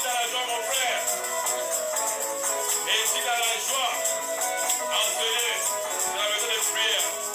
dans la joie, mon frère. Et ici dans la joie, enseignez dans la maison de prière.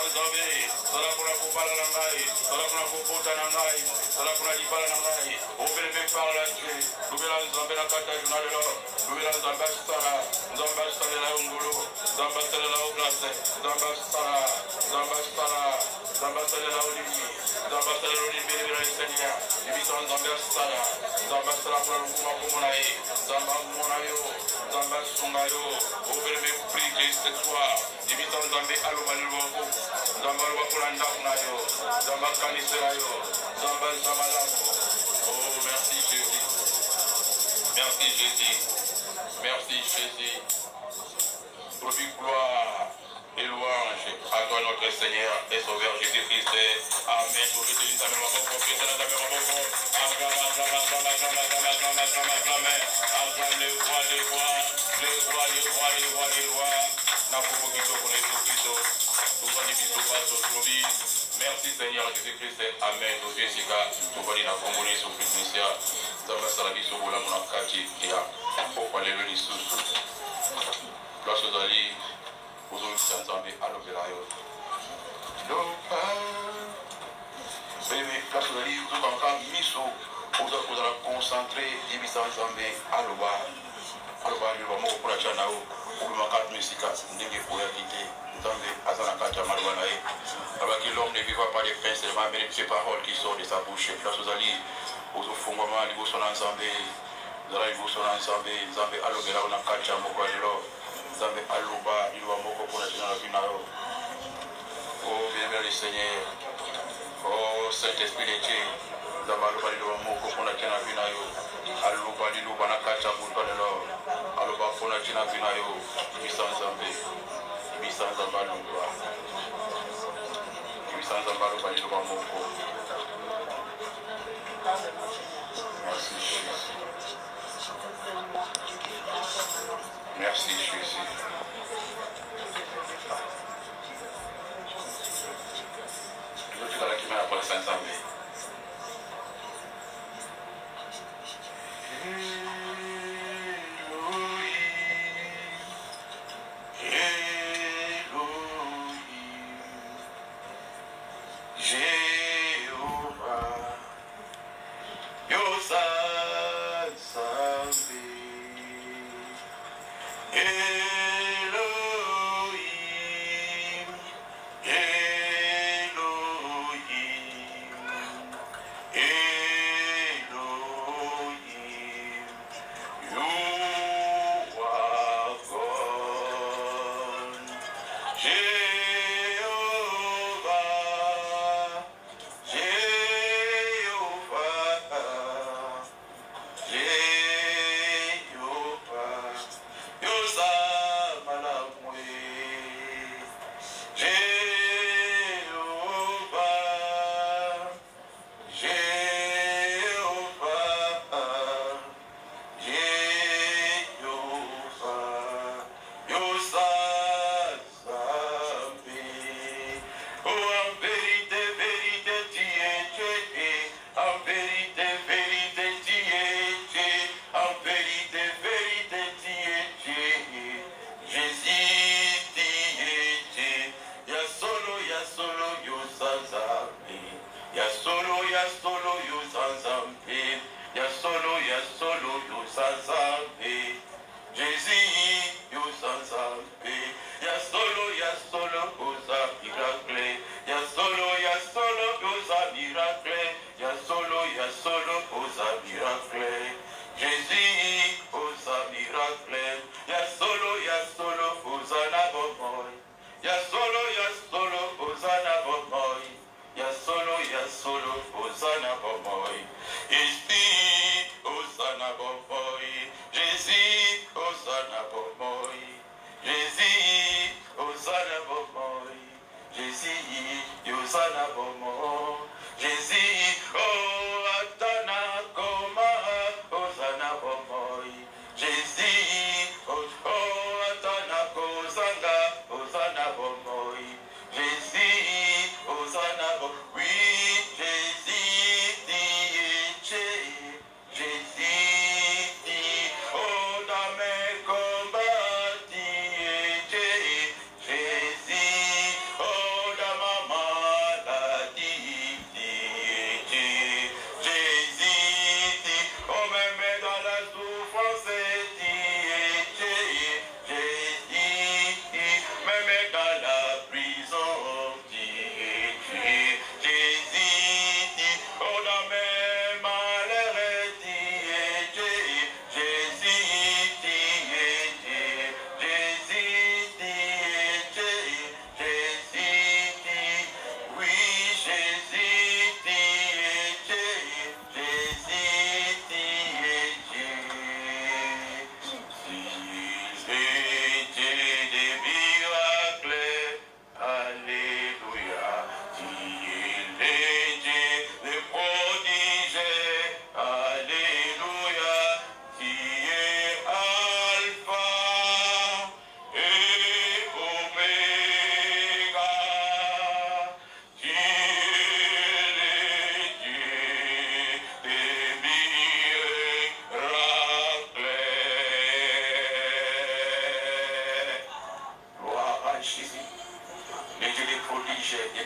Nzambe, Sala pour la Kopala Nangai, Sala pour la Kopota Nangai, Sala pour la Dipala Nangai, ouvre mes par la Dieu, Loubela Nzambe la Kata Junalelo, Loubela Nzambe Sala, Nzambe Sala la Ungolo, Nzambe Sala la Oblase, Nzambe Sala, Nzambe Sala, Nzambe Sala la Olimi, Nzambe Sala la Olimi, Bébé Seigneur, Ibitan Nzambe Sala, Nzambe Sala pour la Lukuma Kumonae, Nzambe Monayo, Nzambe Sungayo, ouvre mes prix ce soir, Ibitan Nzambe Alobalo, Nzambe Alobalo Nayo, Nzambe Kaniserayo, Nzambe Zamalamo. Oh, merci Jésus. Merci Jésus. Merci Jésus. Toute gloire et louange à toi notre Seigneur et Sauveur Jésus-Christ. Amen. Merci Seigneur Jésus-Christ. Amen. Jessica, tu vas dire à Congolais sur plus ministère. Dans la salle sur la monarchie qui a pour parler le sous. Place aux alliés, aux autres ensemble à l'opérateur. Bébé, place aux alliés, vous êtes encore mis aux autres concentrés, divisés ensemble à l'oba. À l'oba, il va mourir pour la chanao. Pour le macaque musique, n'est-ce pour la quitter. Ensemble, à Zanakata Malouanae. Alors que l'homme ne vivra pas des pains, seulement mais ces paroles qui sortent de sa bouche. Place aux alliés, aux autres fondements, ils vont ensemble. Zara ils vont ensemble. Ensemble, à l'opéra, on a quatre chameaux. Nzambe aluba ilwa moko pour la génération nao. Oh bien le Seigneur. Oh Saint-Esprit de Dieu. Nzambe aluba ilwa moko pour la génération nao. Aluba iluba na kacha buto lelo. Aluba pour la génération nao. Ibisa Nzambe. Ibisa Nzambe aluba. Ibisa Nzambe aluba ilwa moko. Merci Jésus. Merci Jésus. Tu vas la qui m'a appelé Saint-Zambé.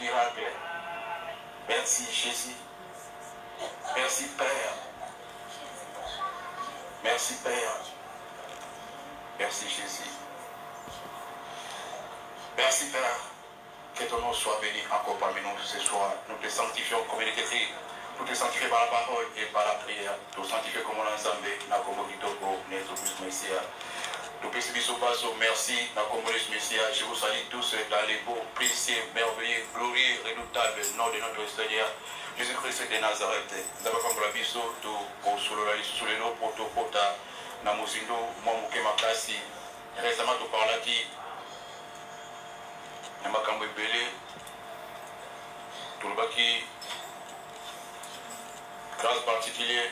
miracles. Merci Jésus. Merci Père. Merci Père. Merci Jésus. Merci Père. Que ton nom soit béni encore parmi nous ce soir. Nous te sanctifions comme il est écrit. Nous te sanctifions par la parole et par la prière. Nous te sanctifions comme l'ensemble. Nous te Messia. Nous te merci. Messia. Je vous salue tous dans les beaux, précieux, merveilleux, glorieux, redoutables nom de notre Seigneur Jésus-Christ de Nazareth. Nous avons fait la biso pour sous le nom pour Pota. Namuzindo, Mwamuke Makasi. Récemment, tu parles qui. Namakambo Bele. Toulbaki. Grâce particulière.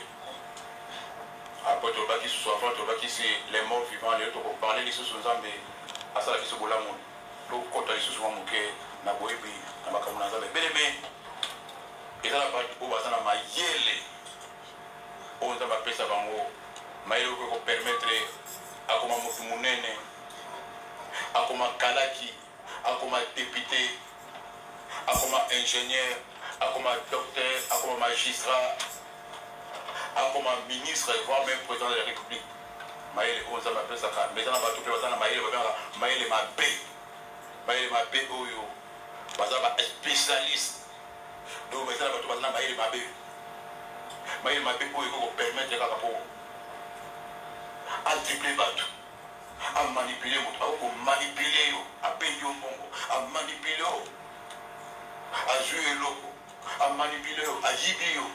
Après, Toulbaki, sous Afro, Toulbaki, c'est les morts vivants, les autres, pour parler des sous Zambé. À ça, la vie sur Bolamon. L'eau, quand tu as les sous Mwamuke, Naboebi, Namakambo Nazambe. Bénémé. Et là, où va ça, Namayele. On va appeler ça Bango. Maïlo ko permettre à comme Mounene, à comme Kalaki, à comme député, à comme ingénieur, à comme docteur, à comme magistrat, à comme ministre, voire même président de la République. Maïle, on s'appelle ça. Mais dans la bateau, Maïle ma paix. Maïle ma paix, Oyo. Bazaba spécialiste. Donc, mais dans la bateau, Maïle ma paix. Maïle ma paix, Oyo, pour permettre à à tripler bateau, à manipuler, à manipuler, à payer au bongo, à manipuler, à jouer l'eau, à manipuler, à yibio,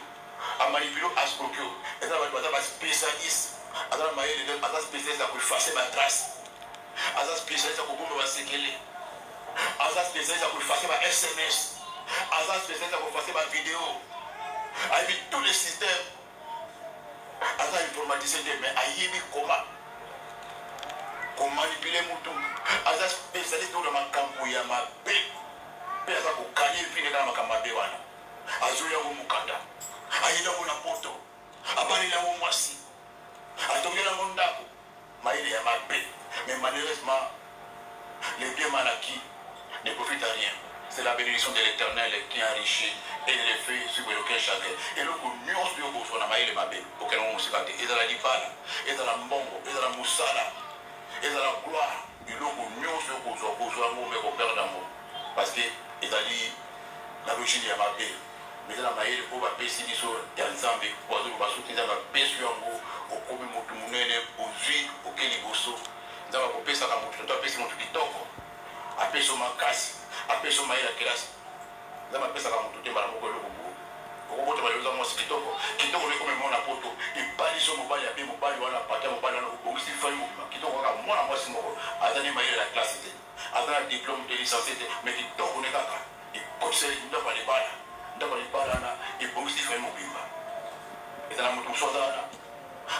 à manipuler, à scroquer. Et ça va être spécialiste. À ça, spécialiste à effacer ma trace. À ça, spécialiste à couper ma séquelle. À ça, spécialiste à effacer ma SMS. À ça, spécialiste à effacer ma vidéo. À éviter tous les systèmes. Aza informatisé de mais ayebi comment manipuler mutu aza spécialiste dans makambo ya mabe pe aza ko kanye fine na makambo mabe wana azoya wo mukanda ayida ko na poto abali la wo mwasi atongela mondako maile ya mabe mais malheureusement les biens mal acquis ne profitent à rien. C'est la bénédiction de l'Éternel qui enrichit et les fait sur lequel chacun. Et le coup, nous on se dit au Namaï le Mabé, auquel on se bat. Et dans la Dipala, et dans la Mbongo, et dans la Moussala, et dans la gloire, et le coup, nous on se dit au amour, mais au père d'amour. Parce que, et dans la logique de Mabé, mais dans la Maï, le coup, va baisser les choses, et en Zambie, pour va soutenir la baisse sur un mot, au Kobi Moutoumouné, au Zui, au Kéliboso. Nous avons coupé ça comme tout, nous avons baissé mon Tukitoko, à baisser sur ma casse. Après ce maïs la classe, nous avons fait ça comme tout le monde. Au bout de la maison, moi, c'est qui t'ont comme mon apoto. Et pas les hommes, il y a des mobile, on a pas de mobile, on a aussi fait qui t'ont comme moi, c'est moi. À donner maïs la classe, à donner un diplôme de licencié, mais qui t'ont connu caca. Et comme c'est une fois les balles, et pour aussi faire mon bimba. Et dans la moto,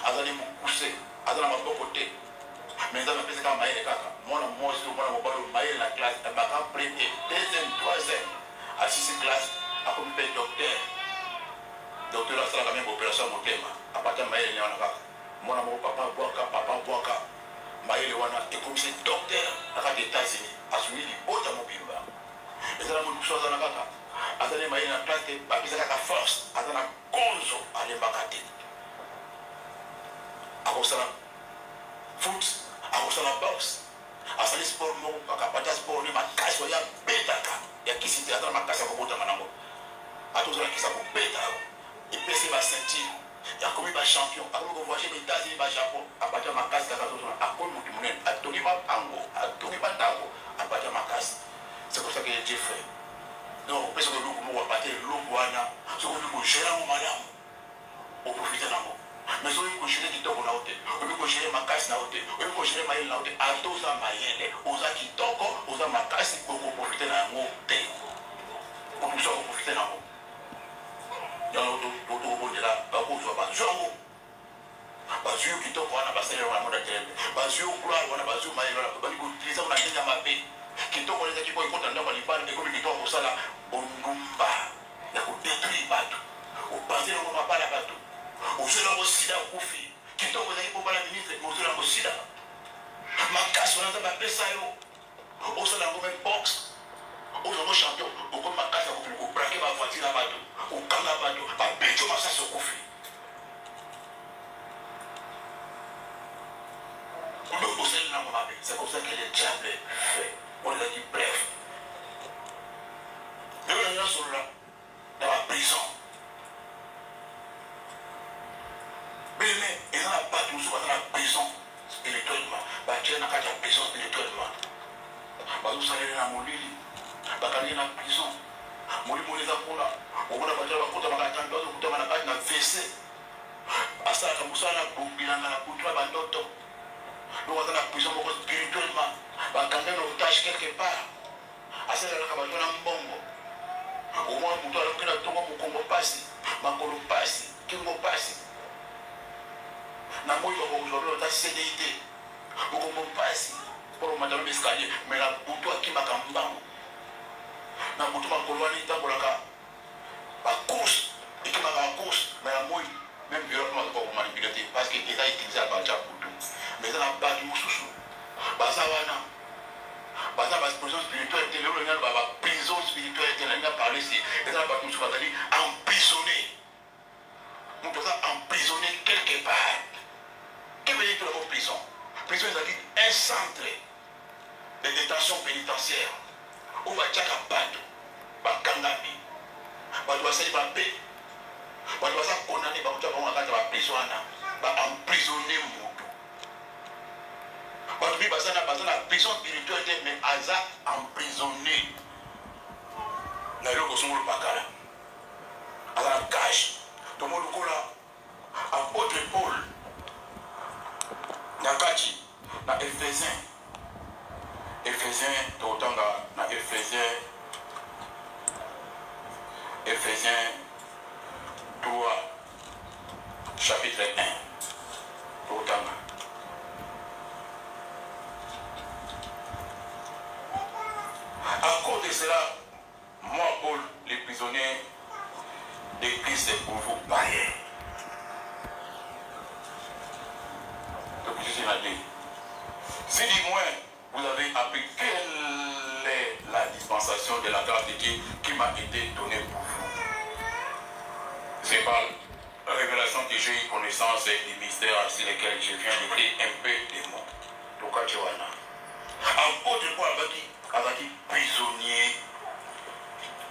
à donner mon poussé, à donner ma côté. Mais nous avons fait ça comme maïs la caca. Moi, je suis la classe, je suis prêté, deuxième, troisième, à 6 classes, à comme docteur. Docteur, là, c'est la même opération au thème. À partir de Maïl, moi, mon papa, Boaka, Maïl, et comme c'est docteur, à des États-Unis, à celui du haut de mon bimba. Et ça, mon chose à la gata. À donner Maïl la classe, à qui ça force, à donner cause à l'embacate. À cause de la foot, à cause de la boxe. Asali sport mo akapata sport ni makaso ya betaka ya kisiti hata makasa kokota manango atozala kisa ko beta ipesi ba ceinture ya komi ba champion akomi ko voyager les États-Unis ba Japon apata makasa ka tozala akomi mutu munene atoni ba pango atoni ba tango apata makasa. C'est pour ça que j'ai fait donc parce que loko mo apata loko wana so ko ko gera mo malamu au profiter nango. Mais si vous avez des gens qui ont été, vous avez makasi na ote, vous avez maïl na ote, à tous les maïles, aux gens qui toko, aux gens makasi, pour profiter d'un mot té. Pour nous sommes profiter d'un mot. Il y a un autre mot de là, pas pour toi, pas jouer. Pas jouer qui toko, on a passé le monde à terre. Pas jouer au gloire, on a passé au maïl, on a utilisé on a dit à ma paix. Qui toko les équipes, ils comptent dans les balles, et comme ils toko ça là, on nous bat, il y a qu'on détruit bateau. On passe le moment pas la bateau. Ozela sida okufi kitoko za ipo bala ministre ozela sida makasi wana za ba pesa yo ozela ngome box ozela champion okoma là sur là dans la prison. Mais il n'y a pas tout ça dans la prison spirituellement. Bah tu es dans la prison spirituellement. Bah vous savez dans mon lit, bah quand il est dans la prison, mon lit mon les apôtres, on va pas dire la côte à ma tante, on va pas dire la WC. Asa comme ça la boubilan la couture bandoto. Nous on dans la prison spirituellement. Bah quand on otage quelque part. Asa la kabato na mbongo. Au moins pour toi que la tombe pour Congo passe, makolo passe, kingo passe. Na moi va aujourd'hui ta CDT. Pour Congo passe pour madame escalier mais la pour toi qui makambambo. Na pour toi makolo ni tabolaka. Ba course et qui m'a course mais la moi même violence pour manipuler parce que l'État utilise la balle pour tout. Mais ça n'a pas du sous. Bazawana. Baza la prison spirituelle, la prison spirituelle, elle a parlé ici. Et ça n'a pas tout ce qu'on a dit, emprisonné. Nous devons emprisonner quelque part. Qu'est-ce que veut dire que la prison? Prison, c'est-à-dire un centre de détention pénitentiaire. Où va dire qu'à Bado, va Kangabi, va doit s'être paix, va doit s'être condamné, va doit la prison, va emprisonner Moudou. Va doit passer la prison spirituelle, mais Aza emprisonné. N'a pas de son bakala. Aza cache. Tout le monde là. Apôtre Paul. Nakati. Na Éphésiens. Éphésiens, Totanga. Na Éphésiens. Éphésiens 3. Chapitre 1. Totanga. À cause de cela, moi, Paul, les prisonniers de Christ pour vous parler. Donc, je suis allé. Si du moins vous avez appris quelle est la dispensation de la grâce de Dieu qui m'a été donnée pour vous. C'est par révélation que j'ai eu connaissance des mystères sur lesquels je viens d'écrire un peu des mots. Donc, tu vois là. Apôtre Paul avec prisonnier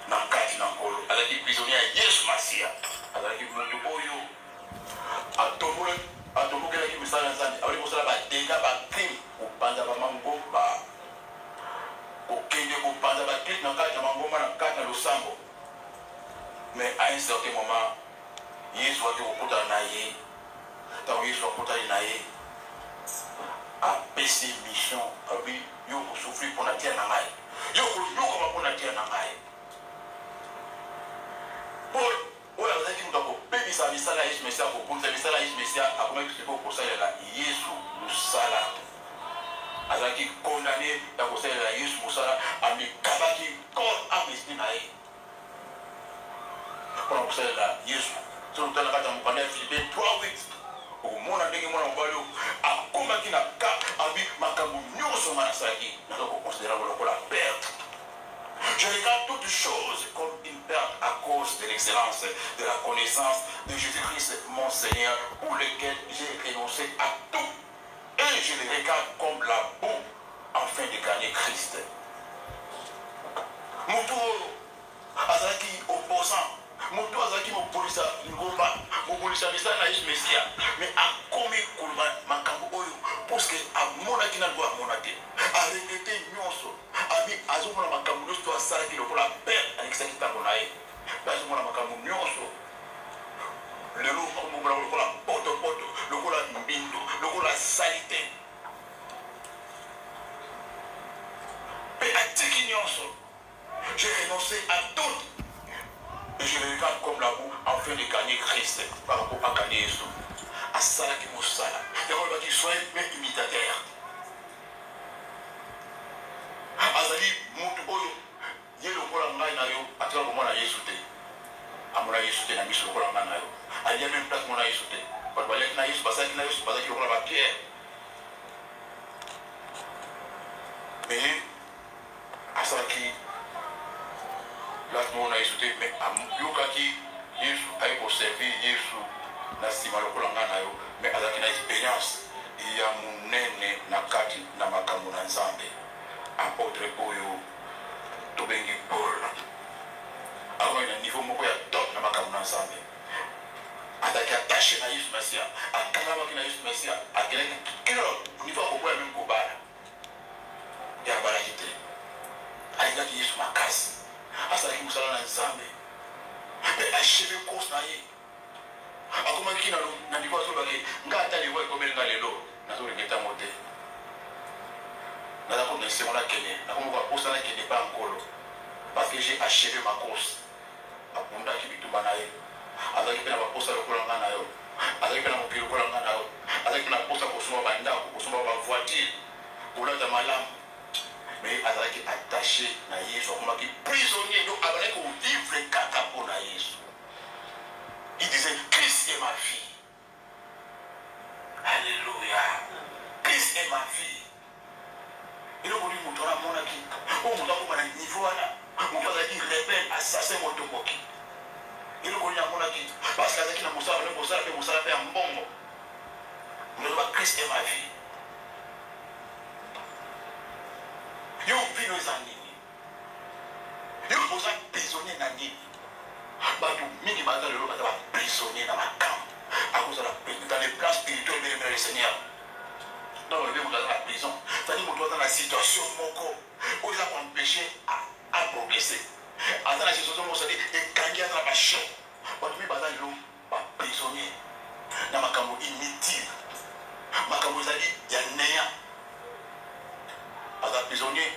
dans le cadre de avec prisonnier à Yesu Masia, avec Mondo Oyo, à Tomo qui me sale ensemble, avec pour cela, des gars, crime, au Panzaba Mangomba, au Kenya, au Panzaba crime dans le cadre de Mangomba, dans le cadre de Losambo. Mais à un certain moment, Yesu a été au côté de Naye, tant Yesu a côté de Naye, a baissé mission, a vu, yo souffrir pour la terre n'amaye. Yo pour la terre n'amaye. Paul, on a dit que nous avons payé sa mission à Yesu Messia pour sa mission à Yesu Messia à comment expliquer pour ça là Yesu Musala. Alors qui condamné à cause de Yesu Musala a mis kabaki corps à esprit naïe. Pour ça là Yesu. Sur le temps là dans mon Philippe 3:8. Au monde a dit que moi on va à combattre na ka avec makamu nyoso manasaki. Nous avons considéré comme la perte. Je regarde toutes choses comme une perte à cause de l'excellence, de la connaissance de Jésus-Christ, mon Seigneur, pour lequel j'ai renoncé à tout. Et je les regarde comme la boue afin de gagner Christ. Moutou Azaki opposant, Moutou Azaki opposant, opposant Naïs Messia, mais à combien de Makambo Oyo, parce que à mon avis, n'a pas mon avis, à regretter Nyonso. Ami azomona makambo nyonso asalaki lokola père alekisaki ntango na ye mpe azomona makambo nyonso lelo okomona lokola potopoto lokola mbindo lokola sali te mpe atiki nyonso j'ai renoncé à tout et je le regarde comme la boue afin de gagner Christ par rapport à gagner Yesu asalaki mosala yango lobaki soyez mes imitateurs. Azali mutu oyo ye lokola ngai na yo atira komona Yesu te amona Yesu te na miso lokola ngai na yo alia même place mona Yesu te bato baleki na Yesu basaki na Yesu bazaki lokola bapierre mais asalaki place mona Yesu te mais ayokaki Yesu aye koservir Yesu na nsima lokola ngai na yo mais azalaki na expérience ya monene na kati na makambo na Nzambe. Apôtre Oyo, Tobengi Paul, musala na nzambe mpe acheve course na ye akomaki na niveau azolobaki nga ata liwa ekomeli nga lelo nazolinga ntango te naza komina esengo nakende nakomoko aposa nakende pa nkolo parce que j'ai achevé ma course abundaki bitumba na ye azalaki mpe na baposa lokola nga na yo azalaki mpe na mokili lokola nga na yo azalaki mpe na posa kosomba bandako kosomba bavoitire kolata malamu mais azalaki attaché na yesu akomaki prisonnier donc azalaki kovivre kaka mpo na yesu. Il disait Christ est ma vie. Alléluia. Christ est ma vie. Et donc on dit mon tour monaki on monta comme un niveau là on va dire rebelle assassin motokoki et donc on dit monaki parce que na musala le musala pe musala pe mbongo mais Christ est ma vie. Yo vino zanini yo posa prisonnier na nini bato mingi baza lelo baza baprisonnier na makambo akozala dans les plans spirituels de le Seigneur. Donc le moto aza na prison c'est-à-dire moto aza na situation moko oyo eza koempêcher à progresser aza na situation moko c'est-à-dire ekangi aza na bachon bato mingi baza lelo baprisonnier na makambo inutile makambo ezali ya néant aza prisonnier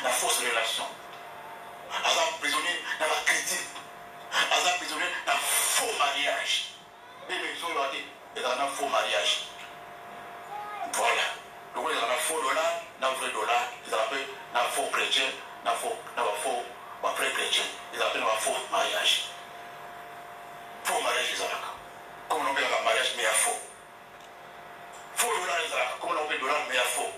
na fausse relation aza prisonnier na bacritique aza prisonnier na faux mariage bébé so yo ate ezala na faux mariage voilà lokola ezala na faux dollar na vrai dollar ezala mpe na faux chrétien na bafaux bavrai chrétien ezala mpe na bafaux mariage faux mariage ezalaka comme naopelaka mariage mais ya faux faux dollar ezalaka comme naope dollar mais ya faux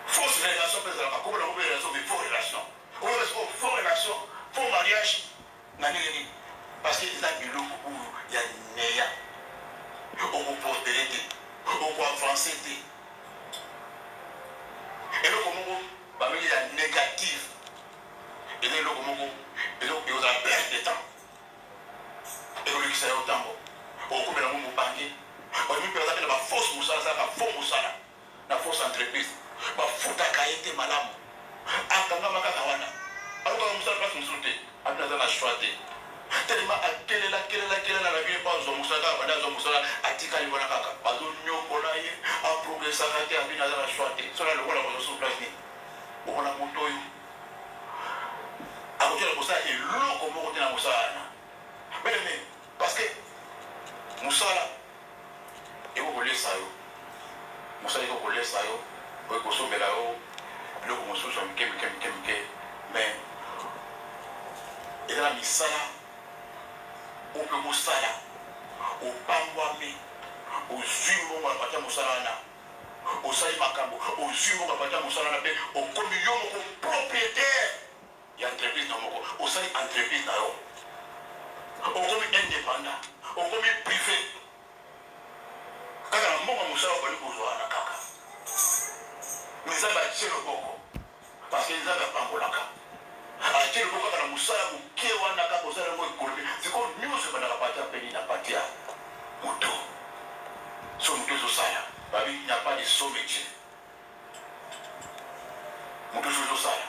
fausse relation mpe ezalaka comme naope relation mais faux relation faux relation, faux mariage, nani parce que les amis il y a néa, on peut prospérité, on peut avancer. Et le comment il y a négatif, et le comment il y a perte de temps, et le qui au temps, on peut la mou banquier, on peut faire la fausse moussala, la faux moussala, la fausse entreprise, la fausse akaïté madame. Akanga makaka wana alors musala pas musulte abinaza na choite tellement akelela na vie pas zo musala banda zo musala atika libona kaka bazo nyokola ye a progresser kaka abinaza na choite sona lokola ko so place ni okona moto yo akotela kosa eloko moko tena musala mais parce que musala eko kolesa yo musala eko kolesa yo ko kosomela yo le commençons sur mais et la misala au peu musala au pambwami au zumo wa pata musala au sali makambo au zumo wa pata musala au communion au propriétaire il y a entreprise dans moko au sali entreprise na yo au comme indépendant au comme privé kaka mbongo musala ko likozwa na kaka mais ça va tirer le boko parce que les gens ne pas molaka a tirer le boko dans la musala qui est wana ka ko sala mo économie c'est comme nous se bana partir pays na partir moto so moto so sala babi il n'y a pas de saut métier moto so sala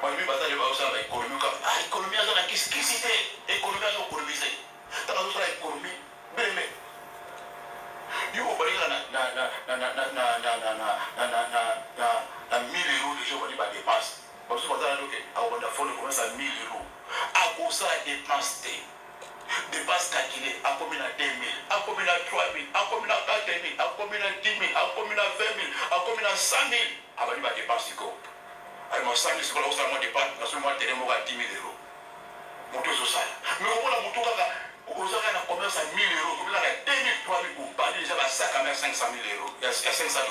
babi batale ba sala économie ka économie ça na kisité économie ça économiser ta so sala économie beme yo obalika na 1000 euros de jour ba dépense parce que ça donc on a fait commence à 1000 euros à cause ça dépense dépense calculée à combien à 2000 à combien à 3000 à combien à 4000 à combien à 10 000 à combien à 20 000 à combien à 100 000 à ba dépense ko ay mo 100 000 c'est quoi ça moi dépense parce que moi télé mo 10 000 euros moto so ça mais on a moto kaka vous avez un commerce à 1000 euros, vous avez 2000, 3000, vous parlez déjà à 500 000 euros, il y a 500 $.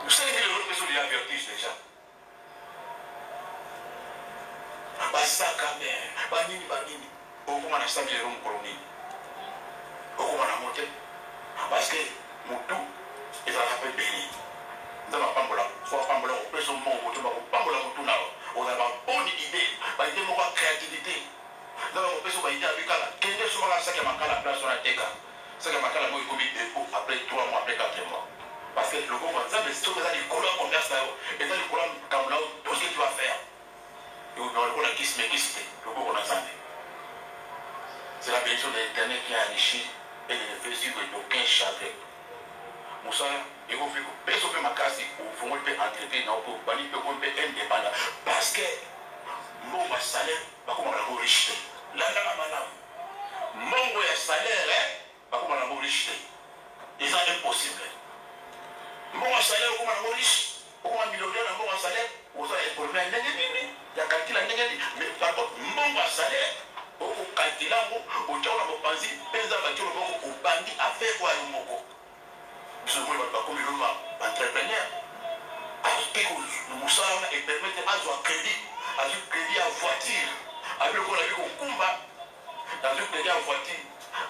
Vous savez 1000 euros, vous avez avertis déjà. Basaka, mais, banini, au comment on a 100 000 euros, au comment on a monté, parce que mon tout est à la peine béni. Nous avons pas de on peut son mot, on pas de on a une bonne idée, une bonne créativité. Nous avons une idée avec la quelle est la place sur la tête. Ça qui m'a calé moi comme dépôt après 3 mois, après 4 mois. Parce que le bon ça mais surtout ça les couleurs comme ça et ça les couleurs comme là tout ce que tu vas faire et on a qui se met qui se le bon on a ça c'est la bénédiction de l'Éternel qui a enrichi et de faire suivre d'aucun chagrin Moussa et vous faites personne peut m'accaser ou vous pouvez entretenir dans vos bannis peut vous être indépendant parce que mon salaire va comme on a riche là madame mon salaire va comme on a riche et ça est impossible mon salaire comme on a riche comme un millionnaire mon salaire vous allez pour moi il y a calcul mais par contre mon salaire au calcul au temps où on pense pesa va toujours au bandi à faire quoi au moko ce moi va comme le entrepreneur parce que nous savons et permettre à avoir crédit à voiture avec quoi avec au combat dans le crédit à voiture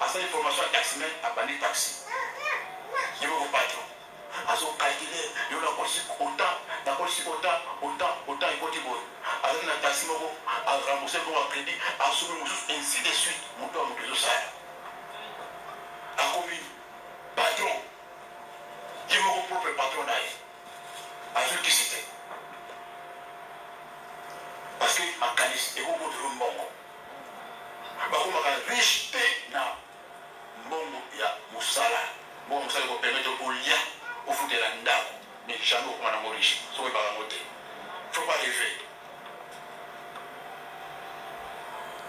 à cette formation taximan à bandi taxi il va au patron à son calculer il va aussi autant d'accord si autant il faut dire avec la taxi à rembourser pour crédit à soumettre ainsi de suite mon temps mon ça à combien patron il va au propre patronage à ceux qui c'était parce que ma calice et vous votre mbongo ba ko maka riche na mbongo ya musala mbongo musala ko permettre au lien au fond de la ndako mais jamais au mana riche so ba moté faut pas rêver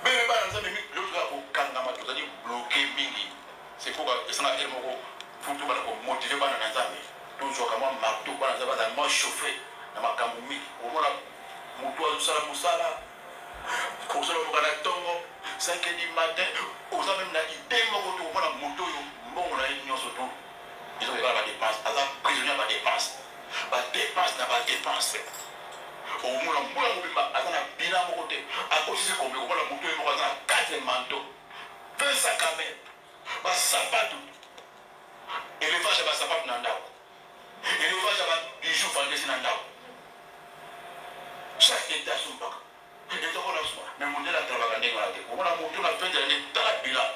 mais ba nzambe mi le gars au kanga ma tozali bloquer mingi c'est pourquoi ça na elmoko futu ba ko motiver ba na nzambe toujours comme marteau ba nzambe ba ma chauffer na makambo mingi au mona mutu azosala mosala kozala kokana ntongo 5 du matin oza même na idée moko to omona moto oyo mbongo na ye nyonso to ezokekala badepense aza prisonnier ya badepense na badepense omona mbula mobimba aza na bina moko te akosisi kombe komona moto oyo moko aza na 4 manteau 20 sac à main basapatu élevage ya basapatu na ndako élevage ya babijou fangesi na ndako chaque état son bac et donc on a mais mon dieu la travaille ndenge wana te omona moto na fin de l'année tala bilan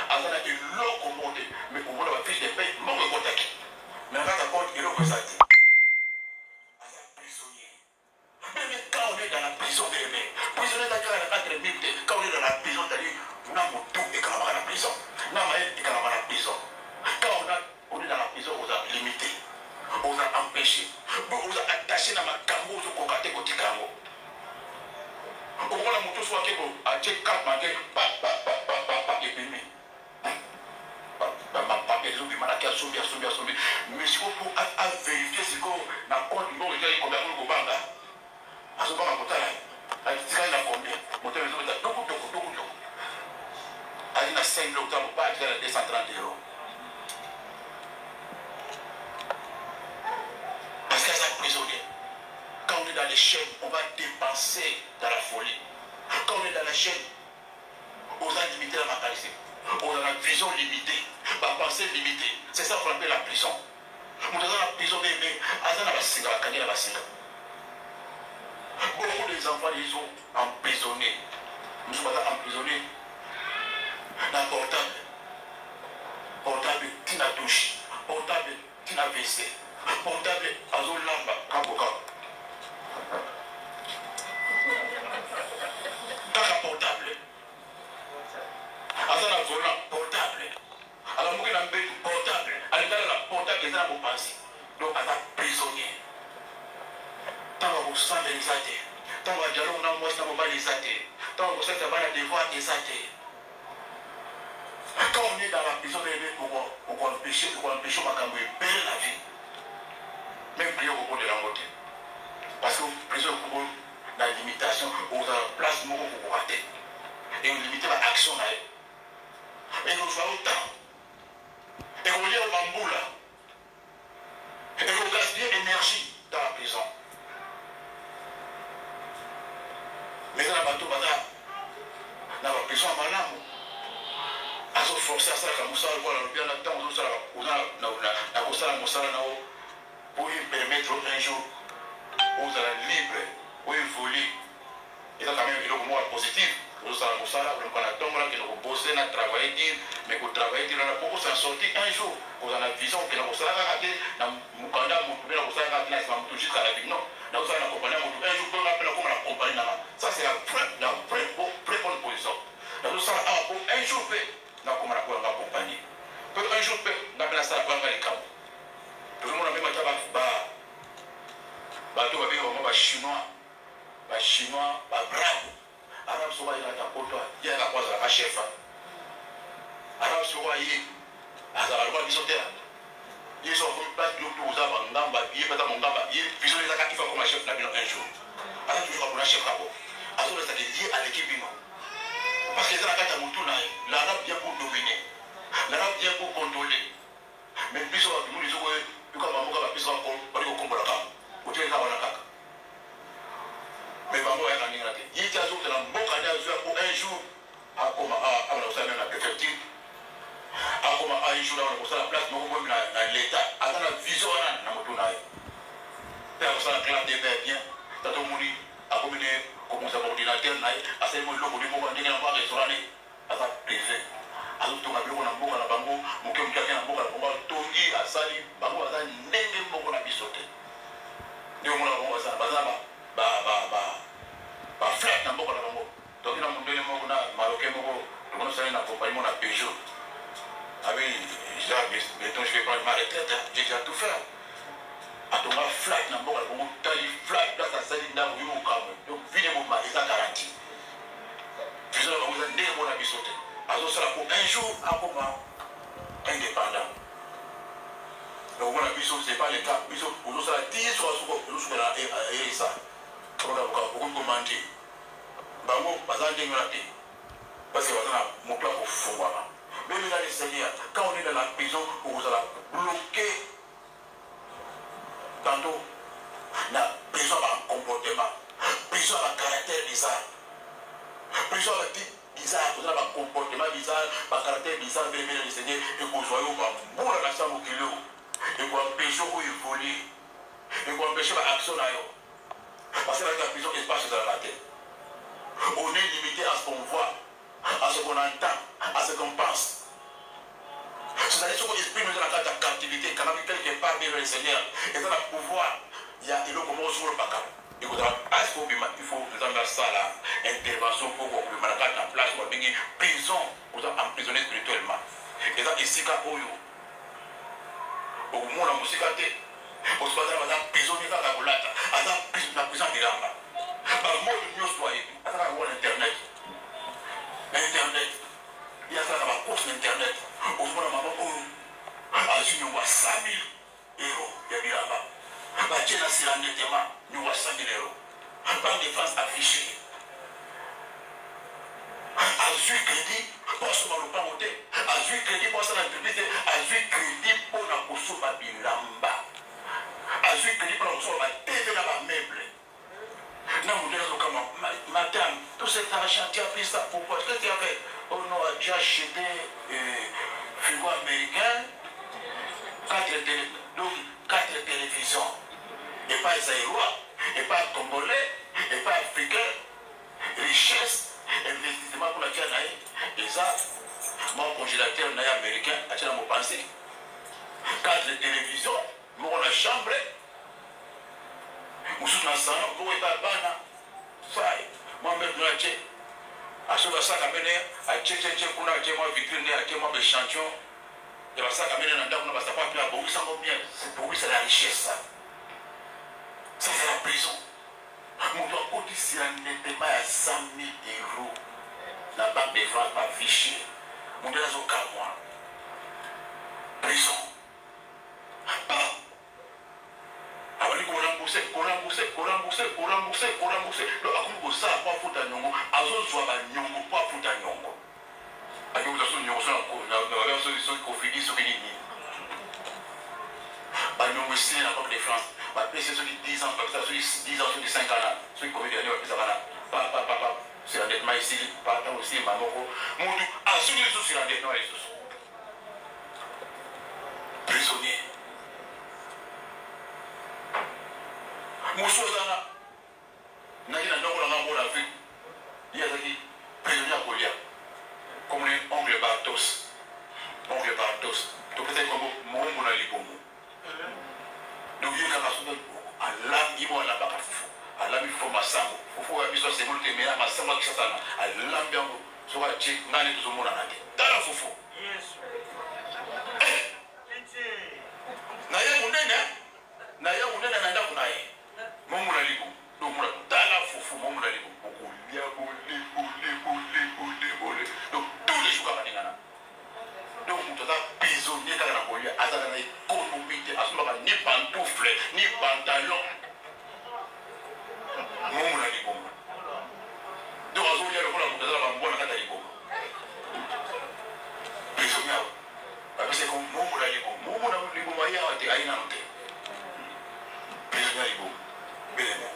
azana eloko monte mais omona ba fiche de paie moko ekotaki mais kaka compte eloko ezati aza prisonnier mais quand on est dans la prison prisonnier ezakaka na 4 minutes quand on est dans la prison c'est-à-dire na motu ekalabaka na prison na mayele ekalabaka na prison quand on est dans la prison on a limité on a empêché on a attaché na makambo ozokoka te kotika yango okomona moto so akeko atie 4 manke epemi bamapape ezobima naki asombi mais sikoyo po avérifie sikoyo na compte mbongo ezali combien akoli kobanga azobanga kotala atikali na combien moto ezobeta doko ali na 5 octobre pa atikali na 230 euros parce que ça prisonnier. Quand on est dans les chaînes, on va dépenser dans la folie. Quand on est dans la chaîne, on a limité la mentalité. On a la vision limitée, la pensée limitée. C'est ça qu'on appelle la prison. On est dans la prison, mais beaucoup des enfants, ils sont emprisonnés. Nous sommes emprisonnés dans le portable. Portable, tina touche. Portable, tina WC. Portable, azo lamba, kaboka. Kaka portable. Aza na volant, portable. Alors, moi, je suis portable. Alors, la portable, ils ont pensé. Donc, aza prisonnier. Tant que vous sentez les athées. Tant que vous avez moi, ça va les athées. Tant que vous savez que vous avez devoir des athées. Quand on est dans la prison, on va empêcher ma la vie. Même prier au cours de la montée. Parce que prison pour la limitation, on a la place pour vous rater. Et on limite l'action là. Et on va autant. Et on lit au bambou là. Et on gaspille énergie dans la prison. Mais dans la bateau, dans la prison, à se forcer à ça, comme ça, bien le temps, on a pour lui permettre un jour aux libre, pour voler. Et donc, quand même, il y a un mot positif. osala mosala oluka na ntongo nakende kobose na travaille dire mais kotravaille dire wana po kosa sorti un jour kozala na vision okende kosala kaka te na mokanda ya motu mpe na kosala kaka te na nsima motu jusqu'à la vie non nakosala na compagnie ya motu un jour mpe nga mpe nakoma na compagnie nanga ça c'est la très bonne position nazosala awa po un jour mpe nakoma na koyanga compagnie mpe un jour mpe nga mpe nasala koyanga likambo tozomona mpe matya bato babenga bango bachinois babravo arabe soko ayelaka poto yaka po azalaka chef arabe soko aye azala lokola biso te ye so akomi place biloko oza bangamba ye mpe aza mongamba ye biso ezaka ifa koma chef na bino un jour aza toujours akona chef kako azolesaka ye aleki bino parce que eza na kati ya motu na ye l'arabe vient pour dominer l'arabe vient pour contrôler mais biso babimuli soko yoka bamboka babiso bali kokombolaka otieleka wana kaka mais bango bayaka ndenge na te ye ti azokutana mboka nde azwa po un jour akoma abana kosala meme na préfecture akoma un jour abana kosala place moko bomi na l'état aza na vision wana na motu na ye mpe akosala classe de ver bien tato omoni akomi ne komonisa baordinateur na ye asali mo eloko ndenge moko ndenge na mwa restaurant ne aza privé azotonga biloko na mboka na bango moke moke ake na mboka na bango atongi asali bango baza ndenge moko na biso te nde omona bango baza baflat na mboka na bango toki na mondele moko na marocain moko tokonosali na compagnie mo na Peugeot abi bientôt je vais prendre ma retraite j'ai déjà tout faire atonga flat na mboka na bango tali flat place asali ndako yo mokamwe donc vide moma eza garanti biso na bango eza ndenge moko na biso te azosala po un jour akoma indépendant donc mona biso c'est pas le cas biso ozosala 10 fois ozosukela erisa okokomande bango baza ndenge wana te parce que baza na moto ya kofungwama même dans les seigneurs quand on est dans la prison okozala bloqué tantôt na prison ya bacomportement prison ya bacaractère bizarre prison ya batype bizarre kozala bacomportement bizarre bacaractère bizarre mbele dans les seigneurs ekozwa yo bambula na sa mokili oyo ekoempêche oyo évolue ekoempêche baaction na yo. Parce que la prison n'est pas sur la tête. On est limité à ce qu'on voit, à ce qu'on entend, à ce qu'on pense. C'est-à-dire que l'esprit nous a la captivité, quand on est quelque part vers le Seigneur, et dans le pouvoir, il y a des gens qui sont sur le bac. Il faut nous amener ça là, intervention pour qu'on puisse mettre en place, pour une prison, pour emprisonner spirituellement. Et ça, ici, quand on est au monde, on est parce que la prison n'est pas la bolata, la prison de l'âme. Le monde de Dieu soit élu. À travers Internet. Internet. Il y a la course d'Internet. Au moment où maman, à Junior, on voit 100 000 euros. Il y a bien là-bas. La Tchèque, c'est l'endettement. Nous voit 100 000 euros. Banque de France affichée. À Junior crédit, pour ce qu'on ne pas monter. À Junior crédit, pour ça, la publicité. À Junior crédit, pour la course, ma bilamba. Azui que pour nous la TV là bas meuble. Non, nous disons comment madame, tout cet argent tu as pris ça pourquoi? Qu'est-ce que tu as fait? Oh non, j'ai acheté frigo américain, 4 télévisions. Et pas israélois, et pas congolais, et pas africain. Richesse, investissement pour la Tchana. Et ça, mon congélateur américain, à Tchana m'a pensé. 4 télévisions. Mon la chambre, je suis dans le salon, je suis dans le salon, moi-même, je suis à ce que ça a mené à Tchétché, pour la vitrine, à l'échantillon, et ça a mené à la ça pas bien, pour bien, pour lui, c'est la richesse. Ça, c'est la prison. Mon doigt côté, si on n'était pas à 100 000 euros, la banque de France m'a fiché. Mon doigt, au cas moi. Prison. Rembourser. Donc, à cause de ça, pas foutre à nyongo, à zone soit à nyongo, pas foutre à nyongo. À cause de ça, nyongo, ça, la version de Cofidis, ce qu'il dit. Bah, nyongo, ici, la Banque de France, bah, c'est ceux qui 10 ans, comme ça, ceux qui 10 ans, ceux qui 5 ans, ceux qui commettent des années, ça va là. Papa, c'est l'endettement ici, papa aussi, maman, mon dieu, à ceux qui sont sur l'endettement, ils sont prisonniers. Moussou Zana, n'a pas de nom pour la vie. Il y a des prisonniers. logique kaka soki alambi mo alambaka fufu alambi fufu masango fufu ya biso sengolo te mais masango akisasana alambi yango soki atie ngani tozomonana te tala fufu na ye monene na ndako na ye momona libo domona tala fufu momona libo okolia bole donc tous les jours kaka ndengana donc moto aza prisonnier kaka na kolia azala na économie te asomaka ni pantoufle ni pantalon momona liboma donc azolia lokola moto azala bambwana kata liboma prisonnier awa bapese ko momona liboma yawa te ayi nano te prisonnier liboma belemo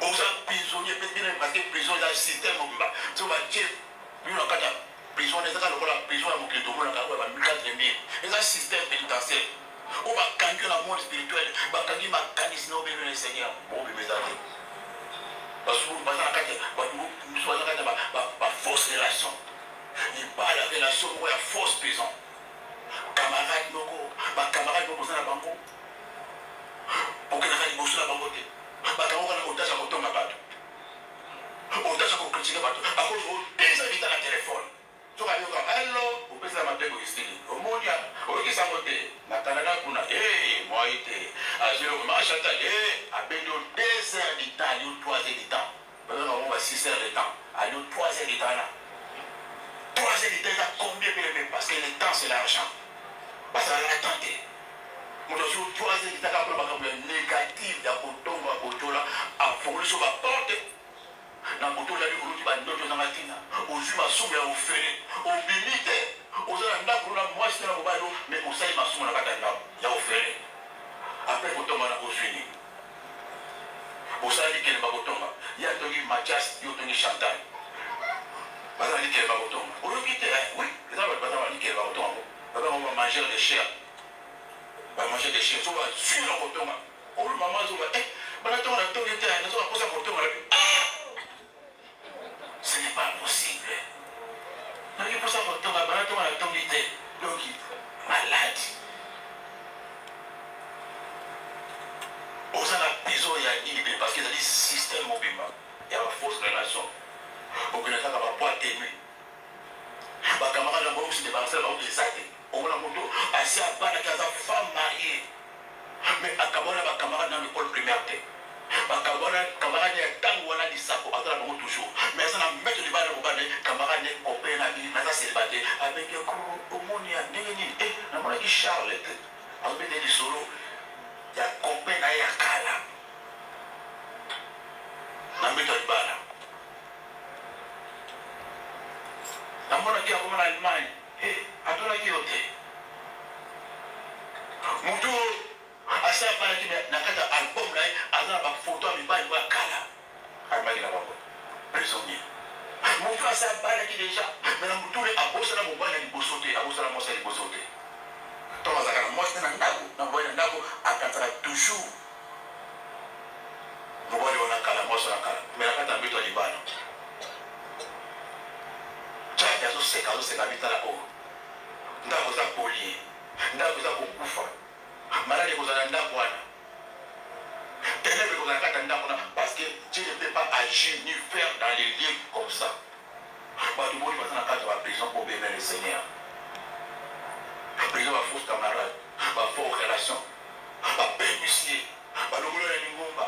oza prisonnier parce que prison eza système mobimba so batie bino na kata prison ezaka lokola prison ya mokili tomonaka oyo bamikatre mire eza système pénitentiaire oyo bakangi na monde spirituel bakangi makanisi na obemena seigneur obima eza te basuku baza na kati mosu baza na kati ya bafausse relation ibala relation moko ya fausse prison camarade moko bacamarade moko oza na bango okendaka liboso na bango te bakango kana otage ya kotonga bato otage ya kokritike bato akozo oteza vita na telefone soki ayoka alo opesa mabeko estili omoni oyokisango te na canada kuna moi te azwilokoma achata abendi o 2 heures du temps alio 3 heures du temps bazanga bango ba 6 heures de temps alio 3 heures du temps là 3 heures du temps eza combien pele parce que le temps c'est l'argent bazalaka temps te moto azwi 3 heures du temps kaka mpona makambo ya négative ya kotonga kotola afongoliso baporte na kotola likoluti bandoto ezanga ntina ozwi masumu ya ofele obimi te oza na ndako na mwasi te na mobali o mais osali masumu na kati ya ndako ya ofele apres kotonga na ozwi nini osala likele bakotonga ye atongi Mathias yo otongi Chantal bazala likele bakotonga oyoki te oui eza bato baza balikele bakotonga babango bamangere de chair bamangere de chair so bazwi na kotonga olu mama azoba banatonga na tongi te nazo baposa kotonga na ce n'est pas possible. Donc il faut savoir que on a tombé donc malade. On a la prison il y a parce qu'il y a des systèmes mobiles. Il y a une fausse relation. On connaît ça comme un témoin. Ma camarade là aussi des barcelles là des actes. On a moto assis à bas dans une femme mariée. Mais à Kabona ma camarade dans l'école primaire. Camarade ya tango wana disako azala bango toujours mais ça na mettre le bal au bal camarade copain na bi na célibataire avec omoni ya ndenge nini na mona ki Charlotte azobete di solo ya copain na ya kala na mettre le bal na mona ki akoma na Allemagne atona ki yote mutu asa para ki na kata album na azana ba photo mi ba ba kala amali na bango prisonnier mon frère asa para ki déjà mais na mutule abosa na mobile ni bosote abosa na mosa ni bosote to azaka na mosa na ndako na boya ndako akataka toujours mobile wana kala mosa na kala mais akata mbito ni bana chaka zo seka bitala ko ndako za poli ndako za kukufa malade kozala ndako wana ténèbre kozala kata ndako na parce que Dieu ne peut pas agir ni faire dans les lieux comme ça bato boni baza na kati ya prison pour bénir le Seigneur prison bafausse camarade bafausse relation bapénicier balongolo na lingomba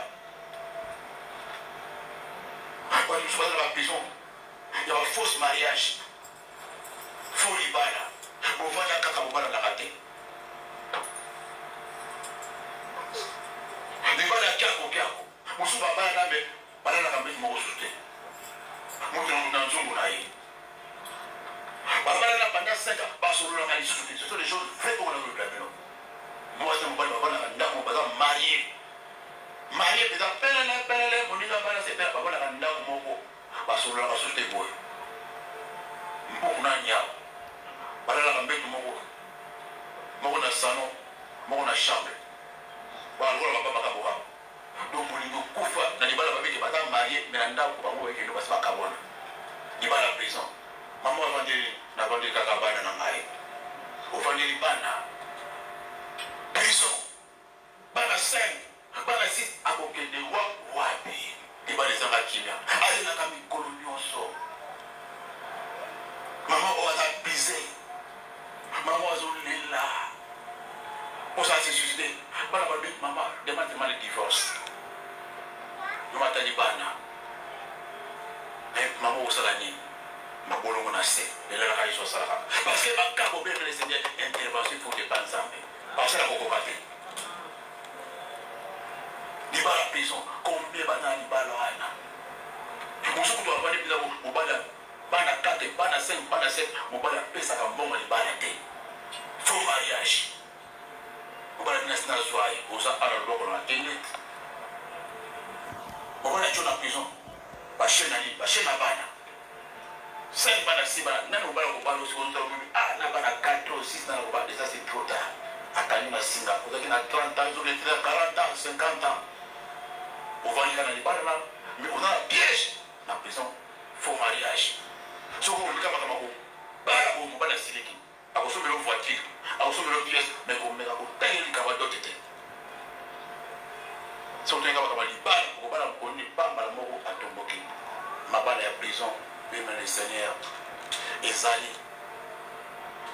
bato mosusu baza na baprison ya bafausse mariage faux libala bovanda kaka bobala na kate libala ya kyako mosusu babala nambe balalaka mbeti moko susu te moto na nzongo na ye babala na banda 5 basololaka lisusu te ce sont des choses vraies qu'on a réclamé mwasi na mobali babalaka ndako baza marie peza pelele moninga bana sepela babalaka ndako moko basololaka susu te boye mbuku na nyao balalaka mbetu moko na salon moko na chambre balokola babaka boka donc molingo kufa na libala babete baza marie mais na ndako bango ekende basi bakabona libala prison mama avandeli na vandi kaka bana na ngai ofandeli bana ça s'est suicidé. Maman, demande-moi le divorce. Nous m'attendons Libana. Mais maman, où ça l'a dit? Ma bolongo na se. Elle a la raison ça. Parce que ma cabo bien les seigneurs intervention pour que pas ensemble. Parce que la coco baté. Libala prison. Combien bana libala ana? Bonjour tu vas pas dire au bana. Bana 4, bana 5, bana 7. Mon bana pesa comme bon libala té. Faux mariage. Au bana national soirée. Au ça à la loi on a tenu. On va être en prison. Bachena ni, bachena bana. 5 bana 6 bana. Nan on va au bana aussi on trouve ah na bana 4 ou 6 na au bana déjà c'est trop tard. Akani na singa. Vous avez 30 ans, vous avez 40 ans, 50 ans. On va aller dans les bana mais on a un piège dans la prison. Faux mariage. Si vous voulez kama ko bana ko bana siliki. Akoso melo voiture. Akoso melo pièce mais ko mela ko tayeli ka ba dotete. Si on regarde comme Libana, on va connaître pas mal moko à Tomboki. Ma balle est prison, même les seigneurs, les alliés.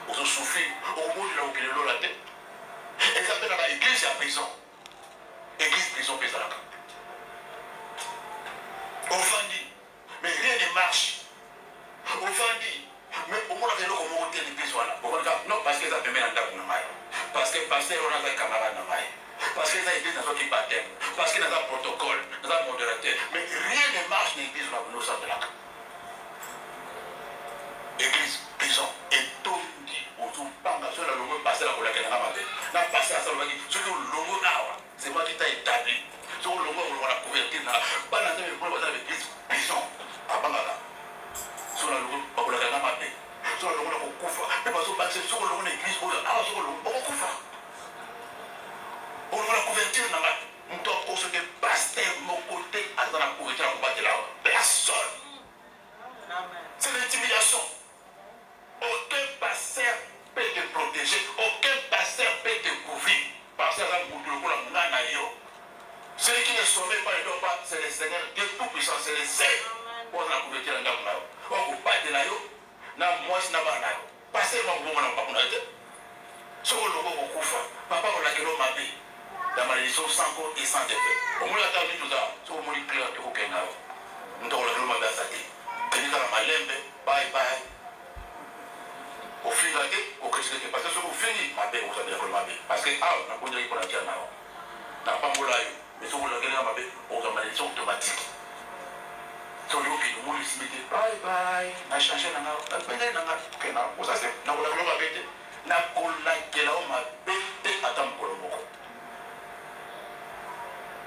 On se souffle, au bout de là où il est la tête. Et ça fait l'église à prison. Église prison pesante. On vendit, mais rien ne marche. On vendit, mais au moins on a comme on dit l'église voilà. Non, parce que ça permet d'entrer dans la parce que pasteur on a des camarades dans la parce que les églises n'ont pas baptême, parce qu'il y a un protocole, il y a un modérateur, mais rien ne marche dans l'église dans le centre de la église, prison, et tout dit, on ne pas sur le logo passer la couleur qu'elle a mal. La passer à ça, on va dire, sur le logo là, c'est moi qui t'ai établi. Sur le logo, on va convertir dans la balade de l'église, prison, à Bangala. Sur le logo, on va la mal. Sur le logo, on va couper. Mais parce que sur le logo de l'église, on va couper. On va la couverture dans la donc pour ce que pasteur mon côté à dans la couverture on va de la personne. C'est l'intimidation. Aucun pasteur peut te protéger, aucun pasteur peut te couvrir. Parce que ça vous le la celui qui ne sauvé pas et pas, c'est le Seigneur Dieu tout-puissant, c'est le Seigneur. On a la couverture dans la on ne peut pas de la yo, na moi je n'ai pas la yo. Pasteur mon bon on n'a pas de ce qu'on le couvre. Papa on a que l'homme m'a dit. La malédiction sans cause et sans effet. Au moins, la vie tout ça, c'est au moins clair que vous avez. Nous avons le nom de la santé. Que nous avons malembe, bye bye. Au fil de la vie, au Christ, parce que si vous finissez, ma belle, vous savez que ma belle. Parce que, ah, on a pas de pour la dire, non. On n'a pas de moulin, mais si vous l'avez ma belle, on a une malédiction automatique. Si vous avez une malédiction, bye bye. On a changé, on a changé, on a changé. Vous savez, on a la ma belle. On a collé la ma belle, attends, pour le moment.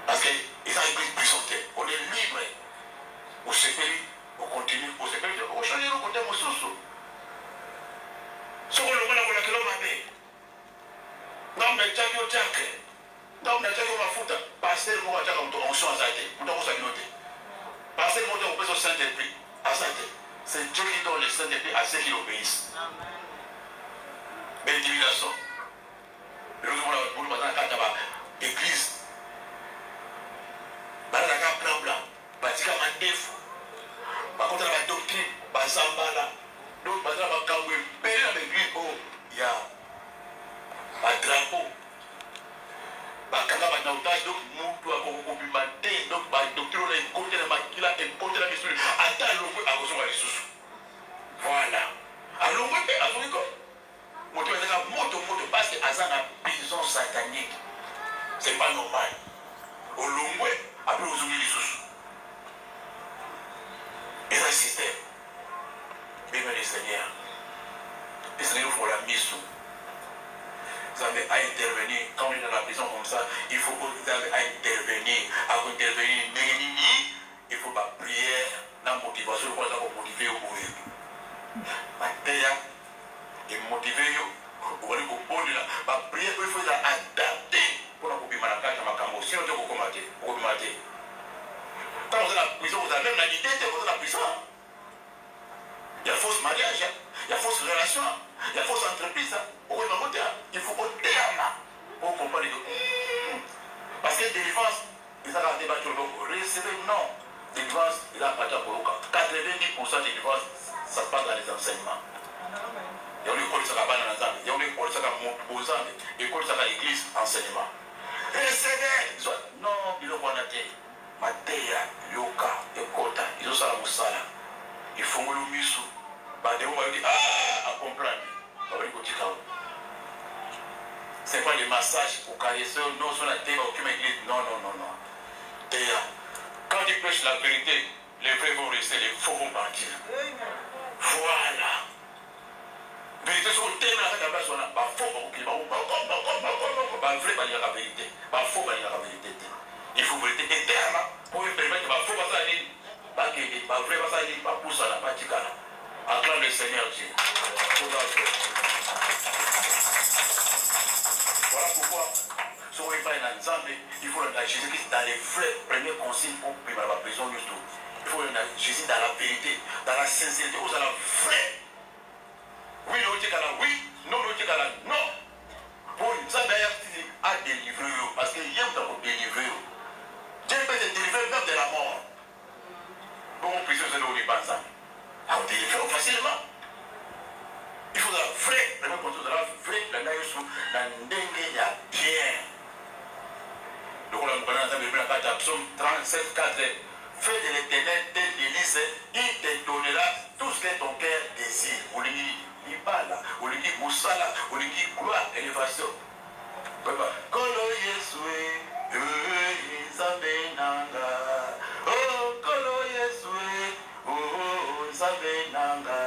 Parce que ils ont église puissante, on est libre. On se fait, on continue, on se fait, on change le côté mon sous. Ce qu'on a que l'homme a fait. Non, mais tu as dit au diacre. Non, mais tu as dit au mafuta. Passer le mot à diacre, on change à tête. On doit s'en noter. Passer le mot à on Saint-Esprit. À sa tête. C'est Dieu qui donne le Saint-Esprit à ceux qui l'obéissent. Mais l'intimidation. Le jour où on a l'église. Balaka plan blanc, batika mandefu, bakontra la doctrine, basambala, donc basala bakangwe, péré dans l'église, oh, il y a un drapeau, bakanga banautage, donc moutou a complimenté, donc la doctrine on a une côté de makila, une côté de la mission, attends l'ongue à vos oreilles sous. Voilà. Alors l'ongue est à son école. Moto parce que Azan a prison satanique. C'est pas normal. Au l'ongue, après vous oubliez les sous. Et un système. Même les seigneurs. Les seigneurs font la mise sous. Vous avez à intervenir. Quand on est dans la prison comme ça, il faut que vous avez à intervenir. À intervenir, il faut la prière, la motivation, pour motiver au bout. Maintenant, et motiver, vous allez vous poser la prière, il faut adapter pour la couper ma carte à ma camo. Sinon, vous combattez. Quand vous êtes dans la prison, vous avez même la idée de vous êtes dans la prison. Il y a fausse mariage, il y a fausse relation, il y a fausse entreprise. Il faut au terme pour comprendre. Parce que délivrance, ils ont débattu le recevez non. Délivrance, il a pas de pour 90% de délivrance, ça se passe dans les enseignements. Il y a une école, ça va dans les enseignements. Il y a une école, ça aux Andes, école ça l'église, enseignement. Recevez, non, il faut qu'on ait Matéa, Yoka, Ekota, ils ont ça la moussala. Ils font le misou. Bah, des fois, ils disent ah, à comprendre. C'est pas des massages pour caresser, non, sur la terre, aucune église. Non. Théa, quand ils prêchent la vérité, les vrais vont rester, les faux vont partir. Voilà. Vérité sur le terrain, la faux, vrai, la vérité. Pas faux, la vérité. Il faut vérité éternelle pour permettre que faux, pas vrai, pas pour ça, pas de cas. Acclame le Seigneur Dieu. Voilà pourquoi, si on est pas un ensemble, il faut la Jésus-Christ dans les vrais premiers consignes pour primer la prison du tout. Il faut Jésus dans la vérité, dans la sincérité, où ça la vraie. Oui, non, tu la oui, non, tu la non. Pour nous, ça d'ailleurs, à délivrer, parce qu'il y a pour délivrer. Dieu peut te délivrer même de la mort. Bon, prison, c'est le pas ensemble. Alors, délivrer facilement. Il faut la vraie, la vraie, la dengue, il y a bien. Donc, on a dans le psaume 37, 4. Fais de l'éternel tes délices, il te donnera tout ce que ton cœur désire. On lui dit, Ibala, on lui dit, Moussala, on lui dit, gloire, élévation. Kolo Yesue, Zabenanga. Oh, Kolo Yesue, oh, Zabenanga.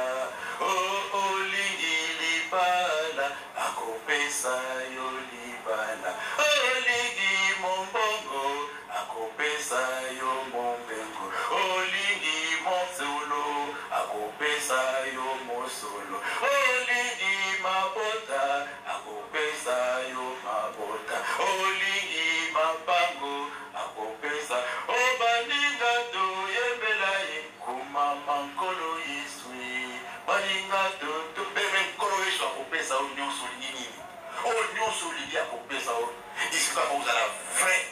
Oh, Ligi Libala, Akopesa Yolibala. Oh, Ligi Mombongo, Akopesa yo Mombengo. Oh, Ligi Monsolo, Akopesa yo Mosolo. Oh, Ligi Mabota, Akopesa yo Mabota. Oh, Ligi Mabango, Akopesa. Oh, Baninga do Yembelaye, Kumama Nkolo Yeswe. Baninga do Bebe Nkolo Yeswe, Akopesa o Nyonso Lini. Oh, Nyonso Lini Akopesa o. Ici, quand vous avez la vraie,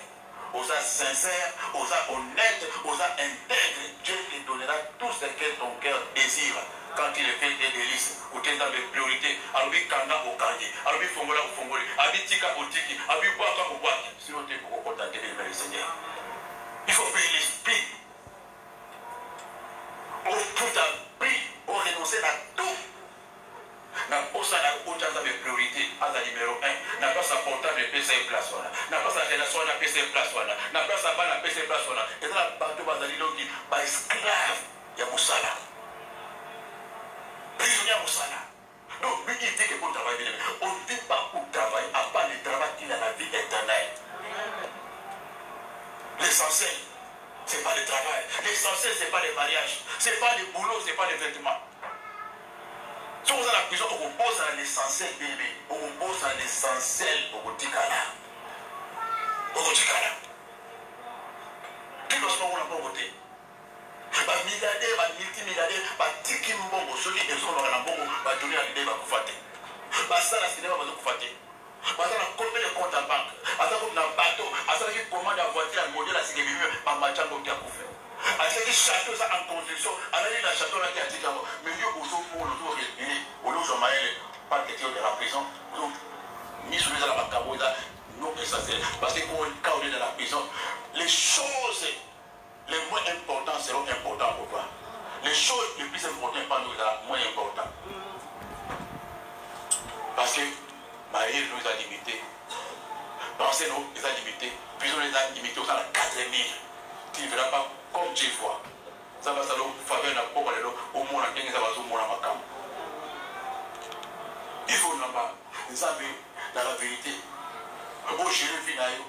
vous êtes sincère, vous êtes honnête, vous êtes intègre, Dieu te donnera tout ce que ton cœur désire. Quand il est fait des délices, ou tu es dans les priorités, alors il kanga au kangi, alors il fongola au fongoli, alors il tika au tiki, alors il boit au boit. Sinon, tu es pour contenter le Seigneur. Il faut payer l'esprit. Au tout à prix, au renoncer à tout. Na posa na utanga de priorité à la numéro 1 na place portable PC place wana na place relation na PC place wana na place bana PC place wana et là bato bazali loki ba esclave ya musala prisonnier ya musala donc lui il dit que pour travailler on ne dit pas pour travailler à part le travail qu'il a la vie éternelle. L'essentiel c'est pas le travail, l'essentiel c'est pas le mariage, c'est pas le boulot, c'est pas les vêtements. Si vous êtes à la prison, on vous pose à l'essentiel, bébé. On vous pose à l'essentiel, on vous dit qu'ala. On vous dit qu'ala. Qui doit se faire pour voter? Les milliardaires, les multimilliardaires, les tiki mbongo, ceux qui sont dans la mbongo, les donner à l'idée, va vous fater. Ça, la cinéma va vous fater. Ça, la combien de comptes en banque. Ça, comme dans le bateau. Ça, qui commande la voiture, le modèle, c'est que vous avez un match à côté à couvrir. Avec des châteaux en construction, avec la château là qui a dit mais mieux au jour pour le jour au jour pas de de la prison, mis sur les alabacabos, non essentiel. Parce que quand on est dans la prison, les choses les moins importantes seront importantes pour toi. Les choses les plus importantes pour nous sont moins importantes. Parce que Maïr nous a limités. Pensez nous les a limités. Prison les a limités au 4000. Tu ne verras pas comme Dieu voit. Ça va s'allonger, faveur n'a pas parlé au monde en ça va se mourir à ma cam. Il faut nous savoir dans la vérité. Au gérer vie naïo,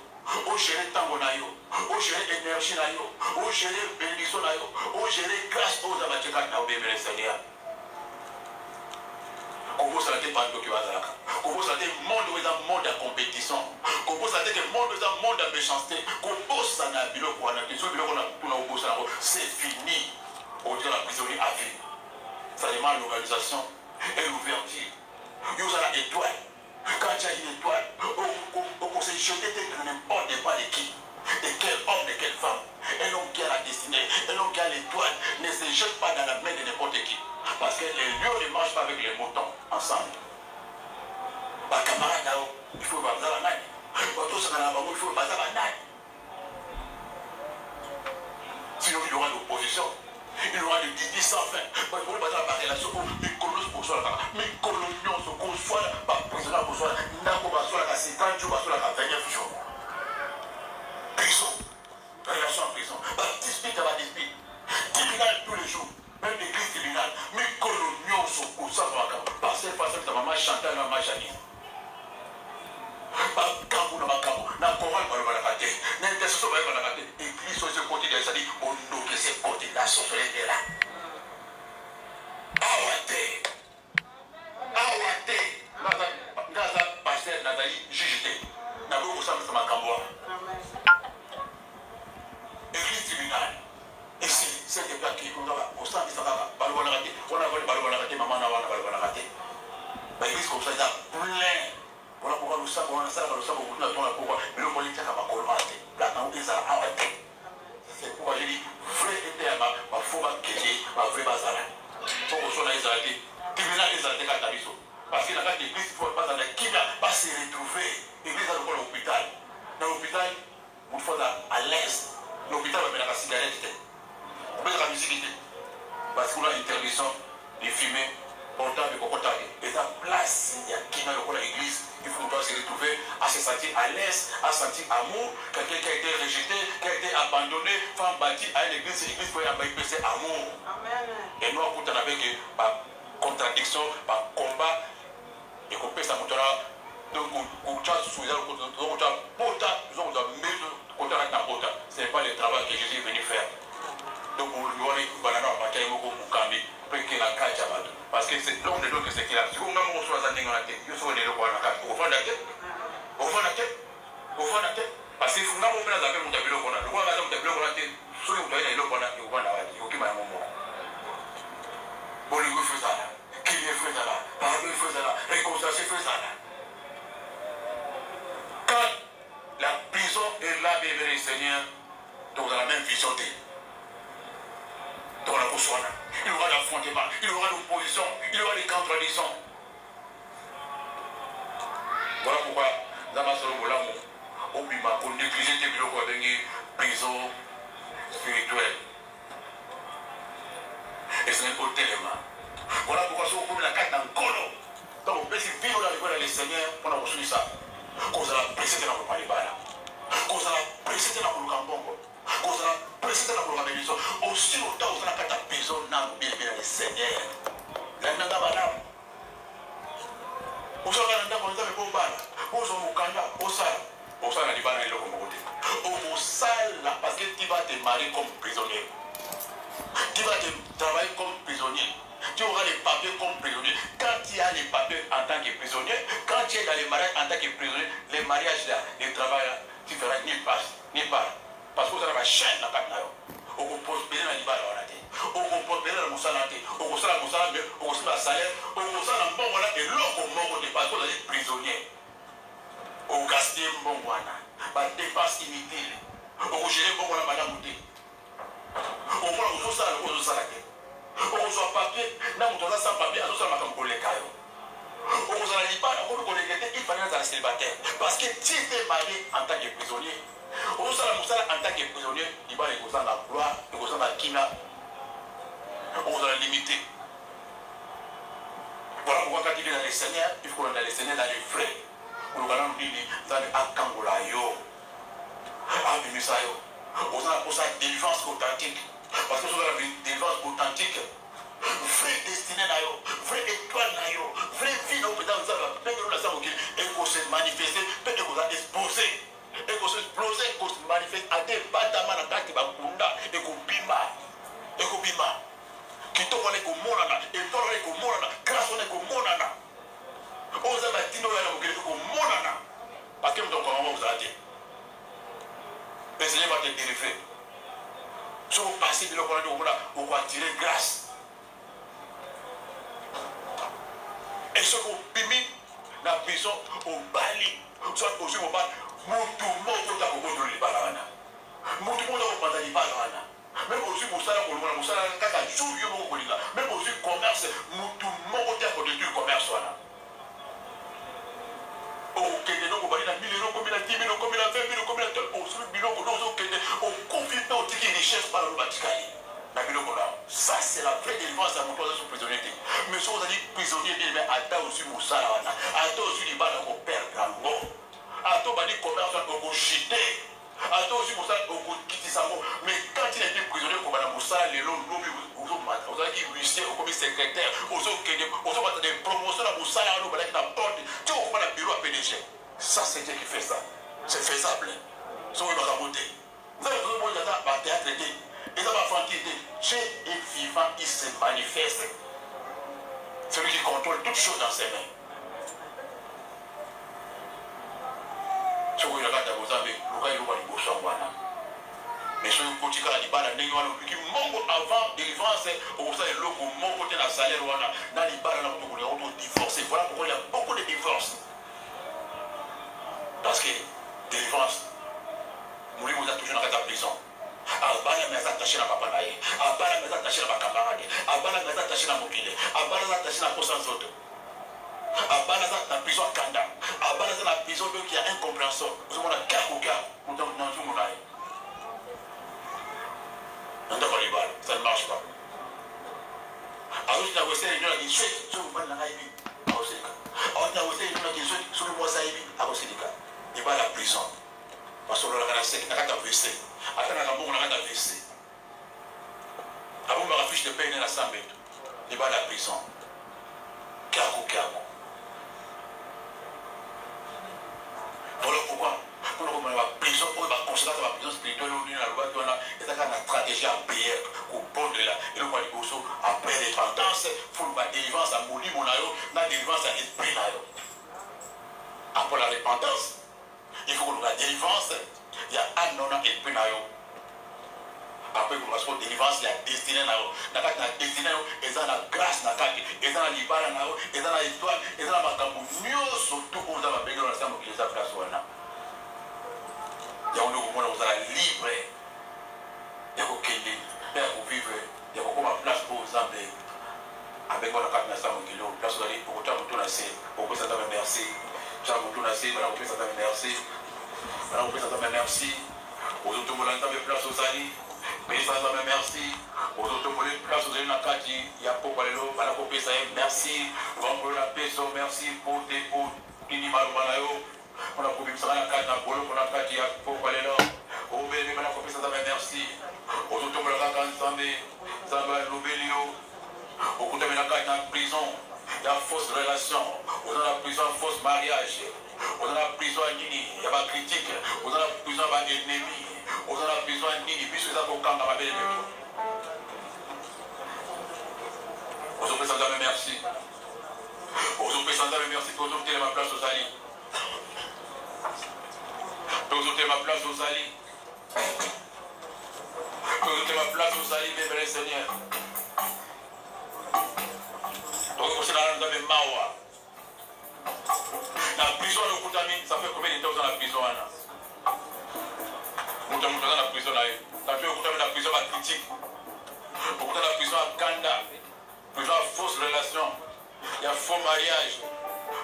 au gérer temps naïo, au gérer énergie naïo, au gérer bénédiction naïo, au gérer grâce aux amateurs qui ont béni le Seigneur. Comment ça a été par le comment ça a été monde où il y a un monde de compétition. Comment ça a été monde où il y a un monde de méchanceté. Comment ça a été c'est fini. On dit la prisonnier à vie. Ça demande l'organisation et l'ouverture. Il y a l'étoile. Quand il y a une étoile, on s'est jeté de n'importe de qui. De quel homme, de quelle femme. Un homme qui a la destinée, un homme qui a l'étoile ne se jette pas dans la main de n'importe qui. Parce que les lions ne marchent pas avec les moutons ensemble. Parce camarades là, il faut pas ça nani. Quand on s'en a il faut pas ça nani. Sinon il y aura l'opposition. Il y aura des didis sans fin. Pour ne pas avoir la relation, mais colosse pour soi, mais colonions se conçoit, pas prisonnier pour soi, n'a pas soit la 50 jours, soit la 29 jours. Prison. Relation en prison. Dispute à la dispute. Tribunal tous les jours. Même l'église tribunal. Mais coloniaux se conçoit, parce que ta maman chantait dans ma janine. Pas Kamou na Makamou, na Coran par le Balakate, n'intercession par le Balakate, église sur ce côté de ça dit, on nous que c'est côté de la souffrance de là. Awate, Gaza, pasteur Nathalie, juge, n'a pas eu ça, mais Makamboa. Église tribunal, ici, c'est des plaques qui ont au sein de ça, Balbalakate, on a volé Balbalakate, maman n'a pas Balbalakate. L'église comme ça, il y a plein. Voilà pourquoi nous savons, nous savons, nous savons pourquoi, mais le politique a ma colmate, là, nous les a arrêtés. C'est pourquoi j'ai dit, vrai était ma foi, ma vraie bazara. Pour que ce soit les arrêtés, tribunal les arrêtés quand t'as vu ça. Parce que dans l'église, il faut pas dans qui va se retrouver. L'église a le l'hôpital. Dans l'hôpital, il faut à l'est. L'hôpital va mettre la cigarette. On met la musique. Parce qu'on a interdiction de fumer. Portable, et la place, il y a qui dans l'église, il faut se retrouver à se sentir à l'aise, à sentir amour, quelqu'un qui a été rejeté, qui a été abandonné, femme bâtie à l'église, l'église faut y avoir amour. Amen. Et nous, on a avec par contradiction, par combat, et qu'on peut s'amontrer, donc on a sous la ce n'est pas le travail que Jésus est venu faire. Donc, on doit aller parce que c'est l'homme de l'autre que c'est qu'il a. Si vous n'avez pas choisi de tête, vous savez le quoi la carte. Vous faites la tête. Parce que vous n'avez pas la tête, vous avez le quoi. Le quoi, vous avez le tête. Si vous avez le quoi, vous avez la tête. Vous avez le quoi. Bon, il faut ça. Qui est fait ça là? Pardon, il faut ça là. Réconciliation, il faut ça là. Quand la prison est là, bébé, Seigneur, donc dans la même vision de dans la Botswana. Il y aura l'affrontement, il y aura l'opposition, il y aura des contradictions. Voilà pourquoi Zamasolo Bolamo, Obima, pour négliger des blocs avec une prison spirituelle. Et ce n'est pas tellement. Voilà pourquoi si vous prenez la carte dans le colo, quand vous pouvez vivre dans le Seigneur, on a reçu ça. Quand vous allez presser dans le Palibana, quand vous allez presser dans le Kambongo, quand vous allez presser dans le Bénédiction, aussi longtemps vous allez la carte prison dans le Seigneur. La nanga banam. Vous allez la nanga banam pour bana. Vous allez mukanda, vous allez la bana et le commoté. Vous allez parce que tu vas te marier comme prisonnier. Tu vas te travailler comme prisonnier. Tu auras les papiers comme prisonnier. Quand tu as les papiers en tant que prisonnier, quand tu es dans les mariages en tant que prisonnier, les mariages là, les travail là, tu feras ni part. Parce que vous avez la chaîne là, on vous pose bien la libère à la tête. On vous pose bien la moussalante. On vous sala moussalante, on vous sala salaire, on vous sala bon voilà et l'autre mort de parce que vous êtes prisonnier. On vous gaspille bon voilà. Par dépense inutile. On vous gère bon voilà madame Mouté. On vous sala on vous sala on reçoit papier, n'a pas sans papier, on reçoit comme collègue. On vous a dit pas, on vous collègue, il fallait être célibataire. Parce que tu étais marié en tant que prisonnier. On vous a en tant que prisonnier, il va les causer dans la gloire, il va dans la kina. On vous a limité. Voilà pourquoi quand il est dans les seigneurs, il faut dans les seigneurs dans les frais. On va nous dire dans les Akangola yo. Abimisayo. On a ça délivrance authentique. Parce que vous avez une délivrance authentique. Vrai destiné, vrai étoile, vrai vie, vous et qu'on se manifeste, et qu'on a exposé, et qu'on se explosé, qu'on se manifeste à des bâtiments en tant que Bakunda, et qu'on bima. Qui tombe avec au monana, et tombe avec au monana, grâce au monana. On s'est bâti au monana. Parce que nous avons comment vous a dit. Le Seigneur va te délivrer. Si vous passez de l'eau, vous va tirer grâce. Et ce qu'on pime, la prison au Bali, soit aussi au Bali, tout le monde a contrôlé les balans. Tout le monde a contrôlé les balans. Même aussi pour ça, pour le ça, quand un jour, il y a même aussi commerce, tout le monde a contrôlé le commerce. ozali prisonnier bien mais ata aussi mosala wana ata aussi libala okoperdre yango ata obandi commerce wana okochite ata aussi mosala okokitisa yango mais quand il était prisonnier okobanda mosala lelo lobi ozomata ozalaki huissier okomi secrétaire ozokende ozobata des promotions na mosala wana obandaki na porte ti okoma na bureau ya PDG. Ça c'est Dieu qui fait ça, c'est faisable. So oyebaka mo te nzambe bathéâtre te eza bafanti te. Dieu est vivant, il se manifeste. Celui qui contrôle toutes choses dans ses mains. Soki oyebaka ta kozambe luka eloko liboso yango wana mais soki okoti kaka libala ndenge wana opiki mongo avant délivrance okosala eloko moko te na salaire wana na libala na kotokolinga koto divorce. Voilà pourquoi il y a beaucoup de divorces. Parce que délivrance molimo eza toujours na kati ya prison. Abana mais attaché na papa na ye, abana mais attaché na bacamarade, abana mais attaché na mokili, abana mais attaché na posa nzoto, abana za na prison kanda, abana za na prison qui a incompréhension. Vous avez un cas au cas, on a un jour monaï. On doit pas les balles, ça ne marche pas. Alors tu as aussi une heure qui souhaite, sur le bal de la Haïbi, à Osélika. Alors tu as aussi une heure qui souhaite, sur le bois Saïbi, à Osélika. Il va à la prison. Parce que l'on a la sec, n'a qu'à WC. Attends, on a qu'à WC. Avant ma fiche de paye, il y a la sambette. Il va à la prison. Cargo. Voilà pourquoi. Pour la prison, pour la conséquence de la prison spirituelle, on a une stratégie à payer au pont de la. Et le roi du Bosso, après l'épendance, pour la délivrance à Mouli Monayo, la délivrance à l'esprit Nayo. Après la repentance, il faut que la délivrance, il y a un non à l'esprit Nayo. Après pour la délivrance, il y a destiné Nayo. La destinée, ils ont la grâce, ils ont la libara Nayo, ils ont la histoire, ils ont la makamou. Mieux surtout pour vous avoir béni dans la salle où ils ont la place. Il y a un nouveau monde où vous êtes libre. Il y a un vivre. Il y a une place pour vous amener. Avec moi, la carte nationale, place où vous allez pour vous tourner. Pour vous dire merci. Je vous tourner, vous pouvez dire merci. Vous pouvez dire merci. Vous autres, vous avez place où vous allez. Merci. Vous autres, vous avez place où vous allez dans la carte. Il y a pour aller là. Merci. Vous avez la paix. Merci pour tes pour Inimalo Manayo. On a coupé ça dans la carte, on a carte, il y a pour aller là. Au bébé, on a coupé ça dans la merci. Au tout le monde, ça va l'obélio. Au côté de la carte en prison, il y a fausse relation. On a la prison, fausse mariage. On a la prison à Nini, il y a pas critique. On a la prison à ennemi. On a la prison à Nini, puisque ça va au camp à ma belle. On se présente à la merci. On se présente à la merci pour nous donner ma place aux alliés. Pour vous ma place aux alliés. Pour vous ma place aux alliés, mes frères et seigneurs. Donc, vous êtes dans le Mawa. La prison, le Koutami, ça fait combien de temps dans la prison? Vous êtes dans la prison. Ça fait combien de temps dans la prison à critique? Vous êtes dans la prison à Kanda. Prison à fausse relation. Il y a faux mariage.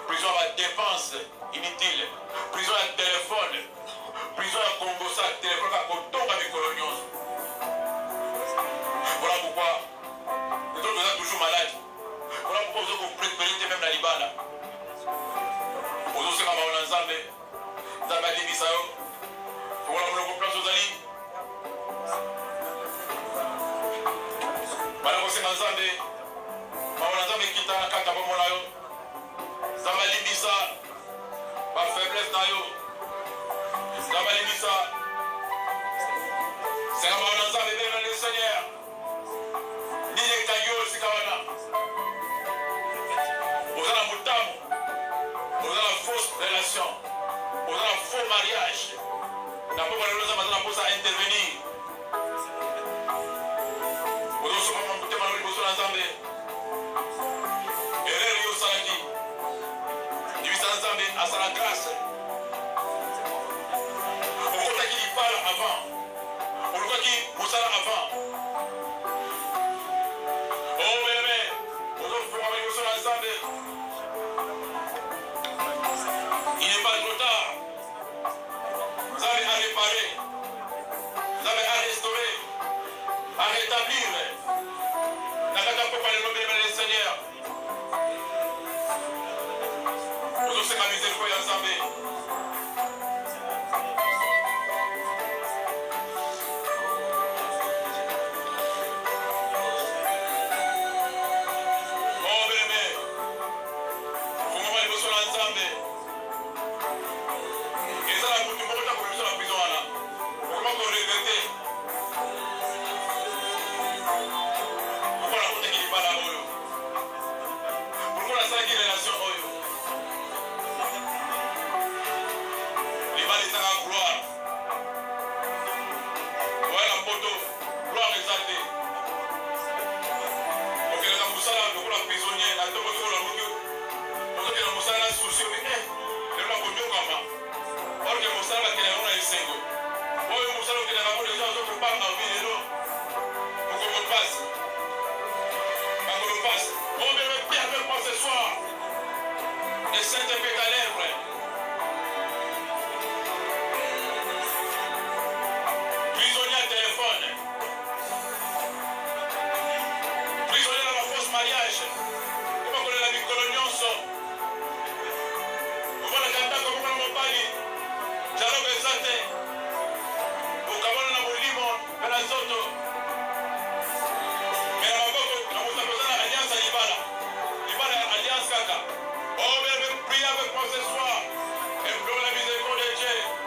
Prison à dépense inutile. Prison à téléphone. Prison à Congo, ça, téléphone à Coton, à mes coloniaux. Voilà pourquoi les autres sont toujours malades. Voilà pourquoi vous avez préféré même la Libana. Vous avez aussi comme on ensemble. Vous avez dit ça. Voilà pourquoi vous place aux alliés. Voilà pourquoi vous ensemble. On ensemble qui t'a la carte à mon layo. Ça va limiter ça. Ma faiblesse d'ailleurs. Ça va limiter ça. C'est comme on ensemble le Seigneur. Ni les cailloux, c'est comme on a. Vous avez la moutame. Vous avez la fausse relation. Vous avez la faux mariage. La pauvre malheureusement, on a intervenir. Vous avez souvent monté malheureusement pour son ensemble. À sa grâce. On voit qu'il parle avant. On voit qu'il vous parle avant. Oh, mais, on doit faire avec vous ensemble. Il n'est pas trop tard. Vous avez à réparer. Vous avez à restaurer. À rétablir. N'a pas de parler le Seigneur. Sate, Ukabona na Mulimo, Pena Soto, Mena Maboko, na Mutapozana Alliance à Libala. Libala Alliance Kaka. Oh, mais priez avec moi ce soir. Implore la miséricorde de Dieu.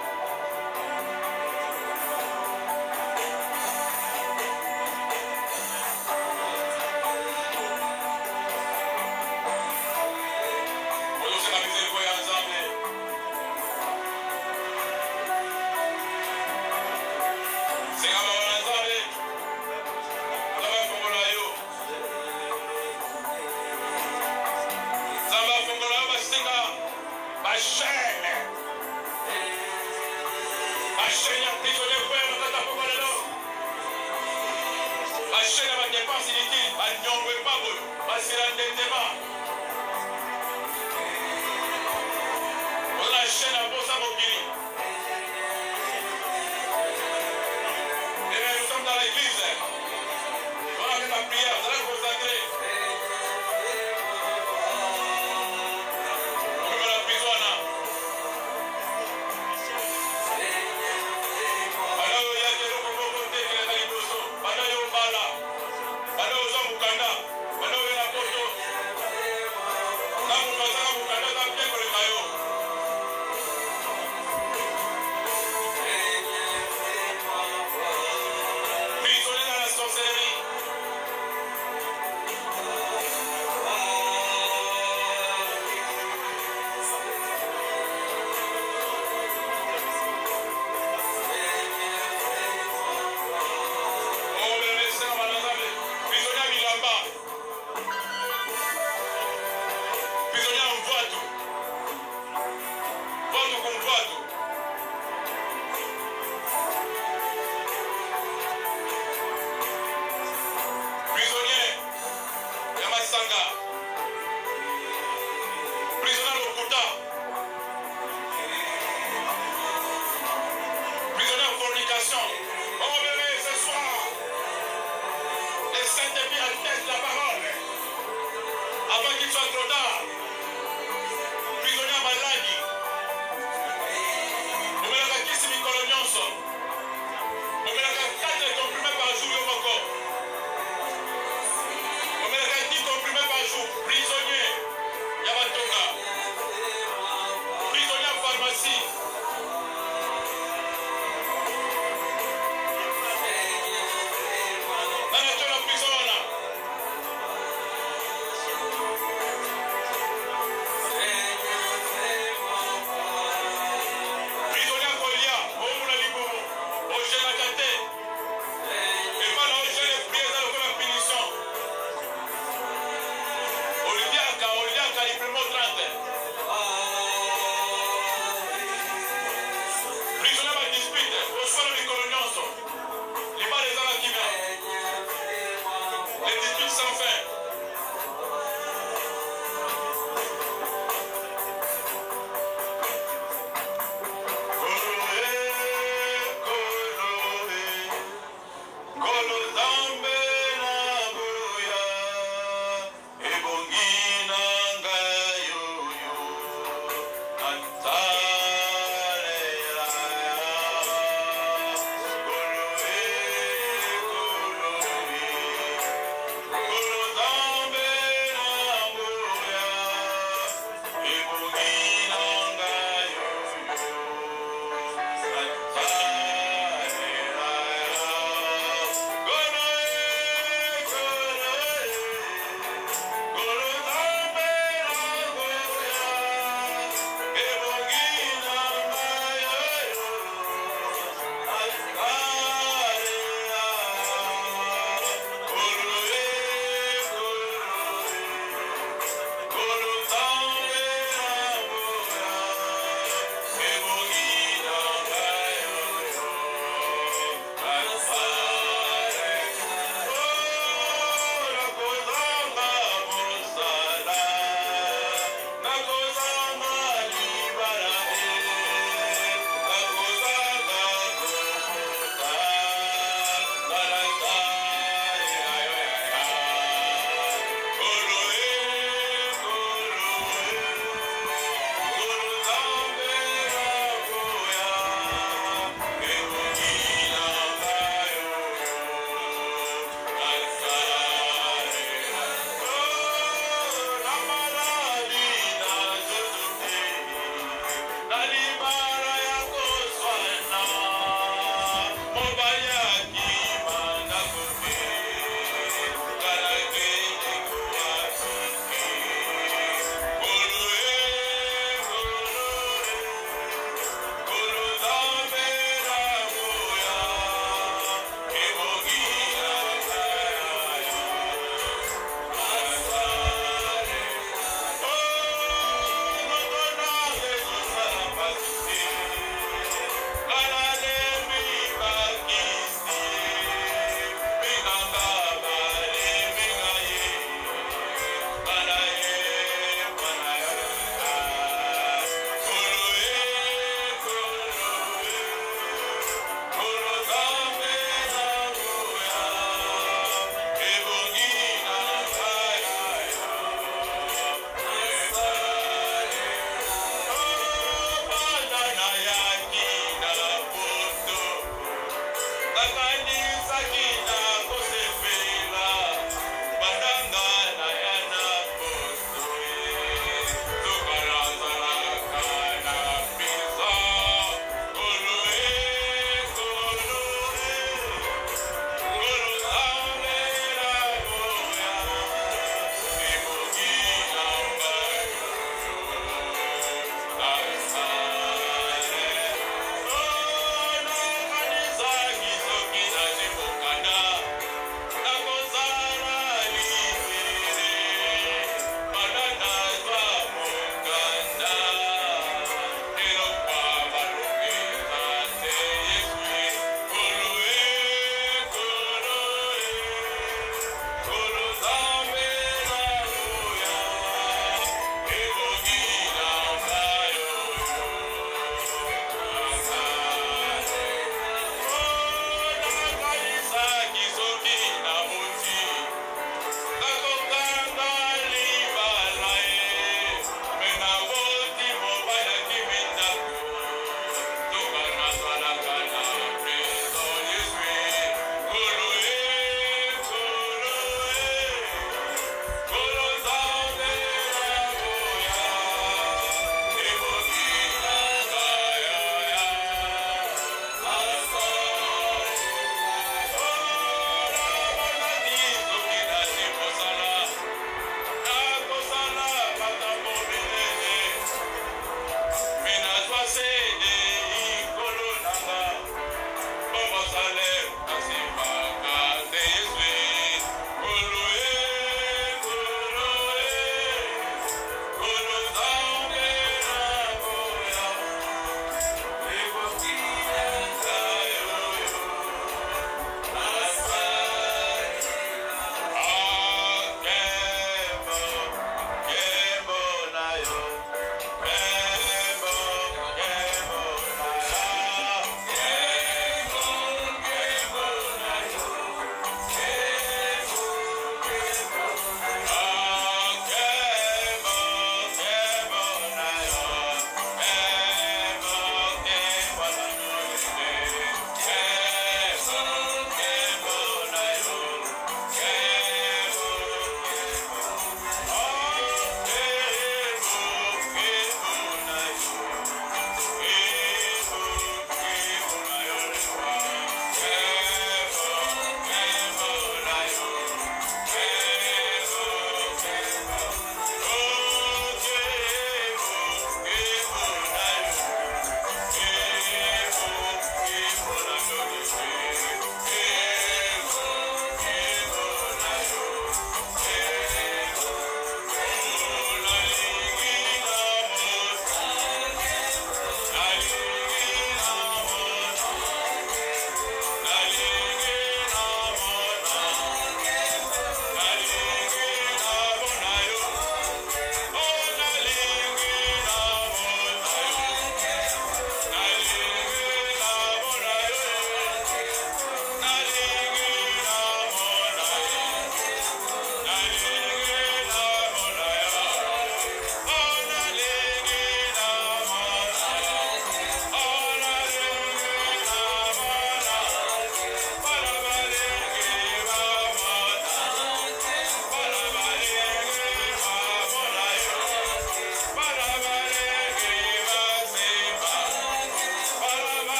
Kanda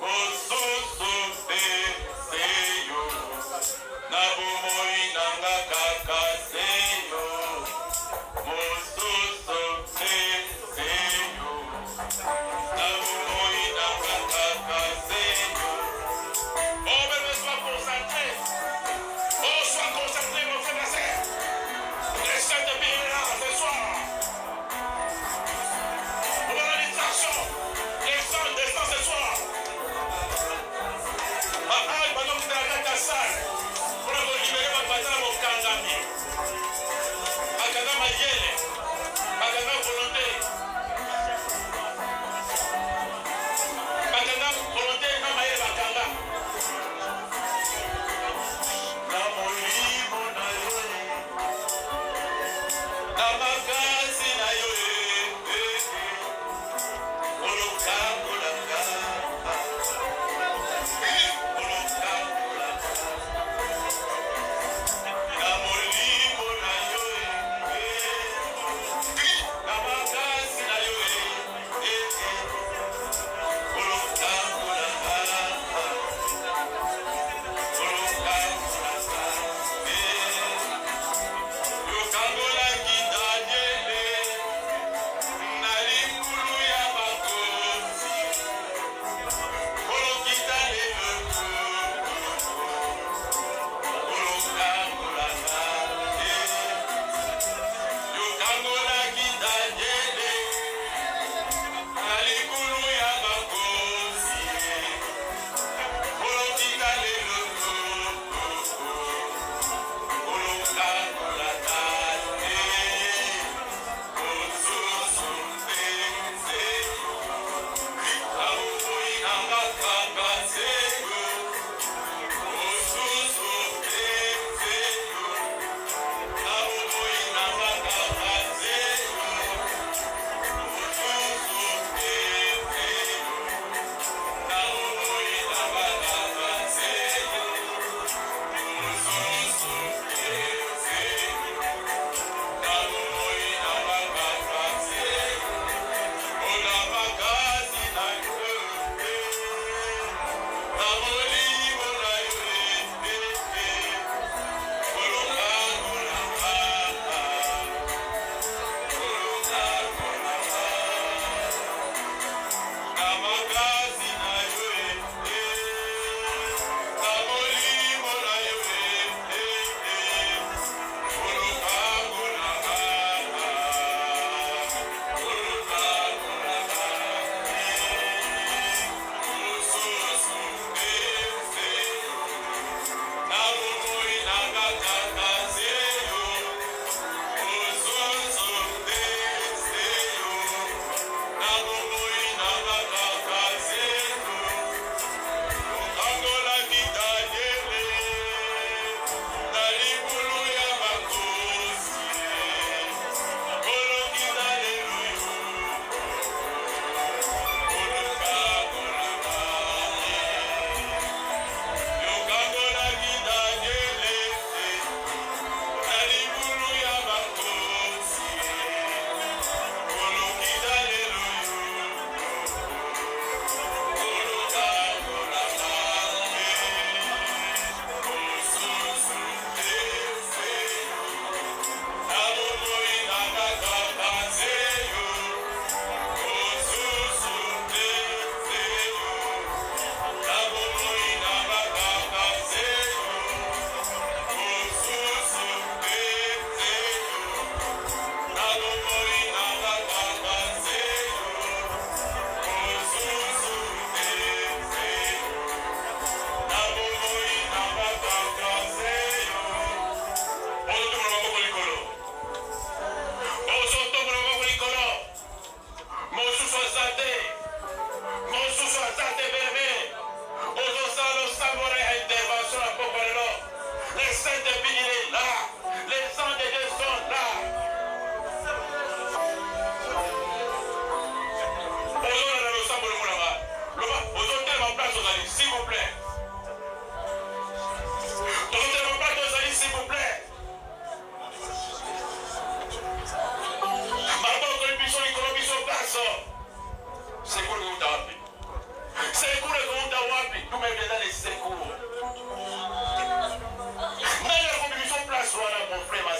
Mususu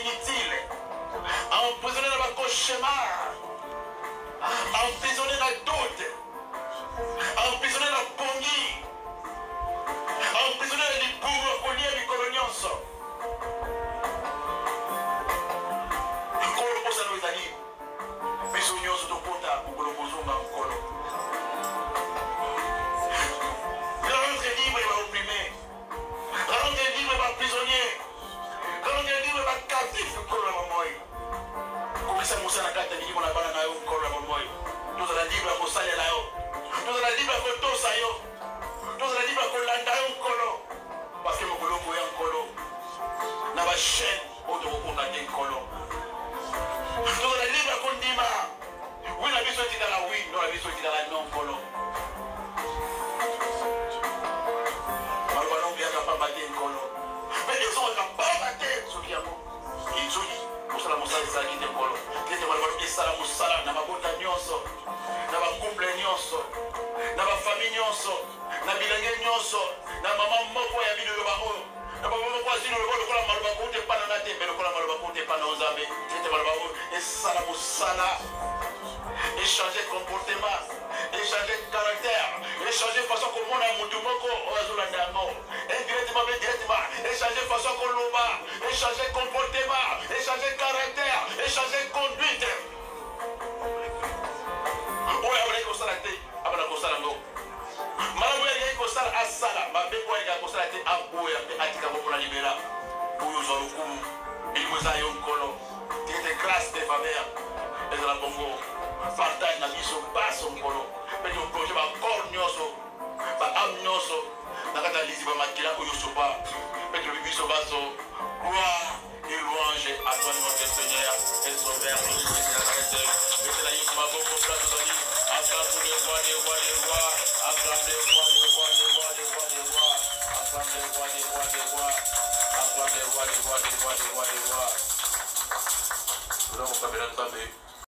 inutiles, emprisonnés dans vos cauchemars, emprisonnés dans le doute, emprisonnés dans le pongi, emprisonnés dans les bourreaux, colliers, les coloniaux. Nkolo posa no ezali biso nyonso tokota mokolo kozonga mokolo. Rendre libre baopprimé, rendre libre baprisonnier, rendre libre bacaptif mokolo na bomoi. Komisa mosala kati ya milimo na bana na yo mokolo na bomoi. Tozala libre ya kosalela yo, tozala libre ya kotosa yo, tozala libre ya kolanda yo mokolo. Parce que mokolo koya mokolo na bachaine oyo tokokunda te mokolo. Tozala libre ya kondima wi na biso etikala wi ndo na biso etikala non mokolo. Maloba nombiyaka pamba te mokolo mpe ezongaka pamba te soki yango soki kosala mosala ezalaki te mokolo tete maloba esala mosala na mabota nyonso na bacouple nyonso na bafamille nyonso na bilenge nyonso na mama moko ya bino yoba oyo na baba moko azino yoba lokola maloba koute pana na te mpe lokola maloba koute pana ozambe tete maloba oyo esala mosala échanger comportement, échanger caractère, échanger façon comme on a mutu moko ozolanda yango indirectement mais directement, échanger façon comme loba, échanger comportement, échanger caractère, échanger conduite. Oya abala kosala te abala kosala ngo malamu ya kosala asala mabe kwa ya kosala te aboya pe atika ko na libera oyo zo lokumu ilimoza yo nkolo tete grâce de faveur ezala bongo partage na biso baso mokolo mpe toproje bacor nyonso baame nyonso na kati ya liziba makila oyo sopa mpe tolobi biso baso gloire et louange à toi notre Seigneur et Sauveur Jésus Nazareth. Mettez-la yo maboko place ozali acclame les rois des rois des rois, acclame les rois des rois des rois des rois des rois, acclame les rois des rois des rois, acclame les rois des rois des rois des rois des rois. Nous allons faire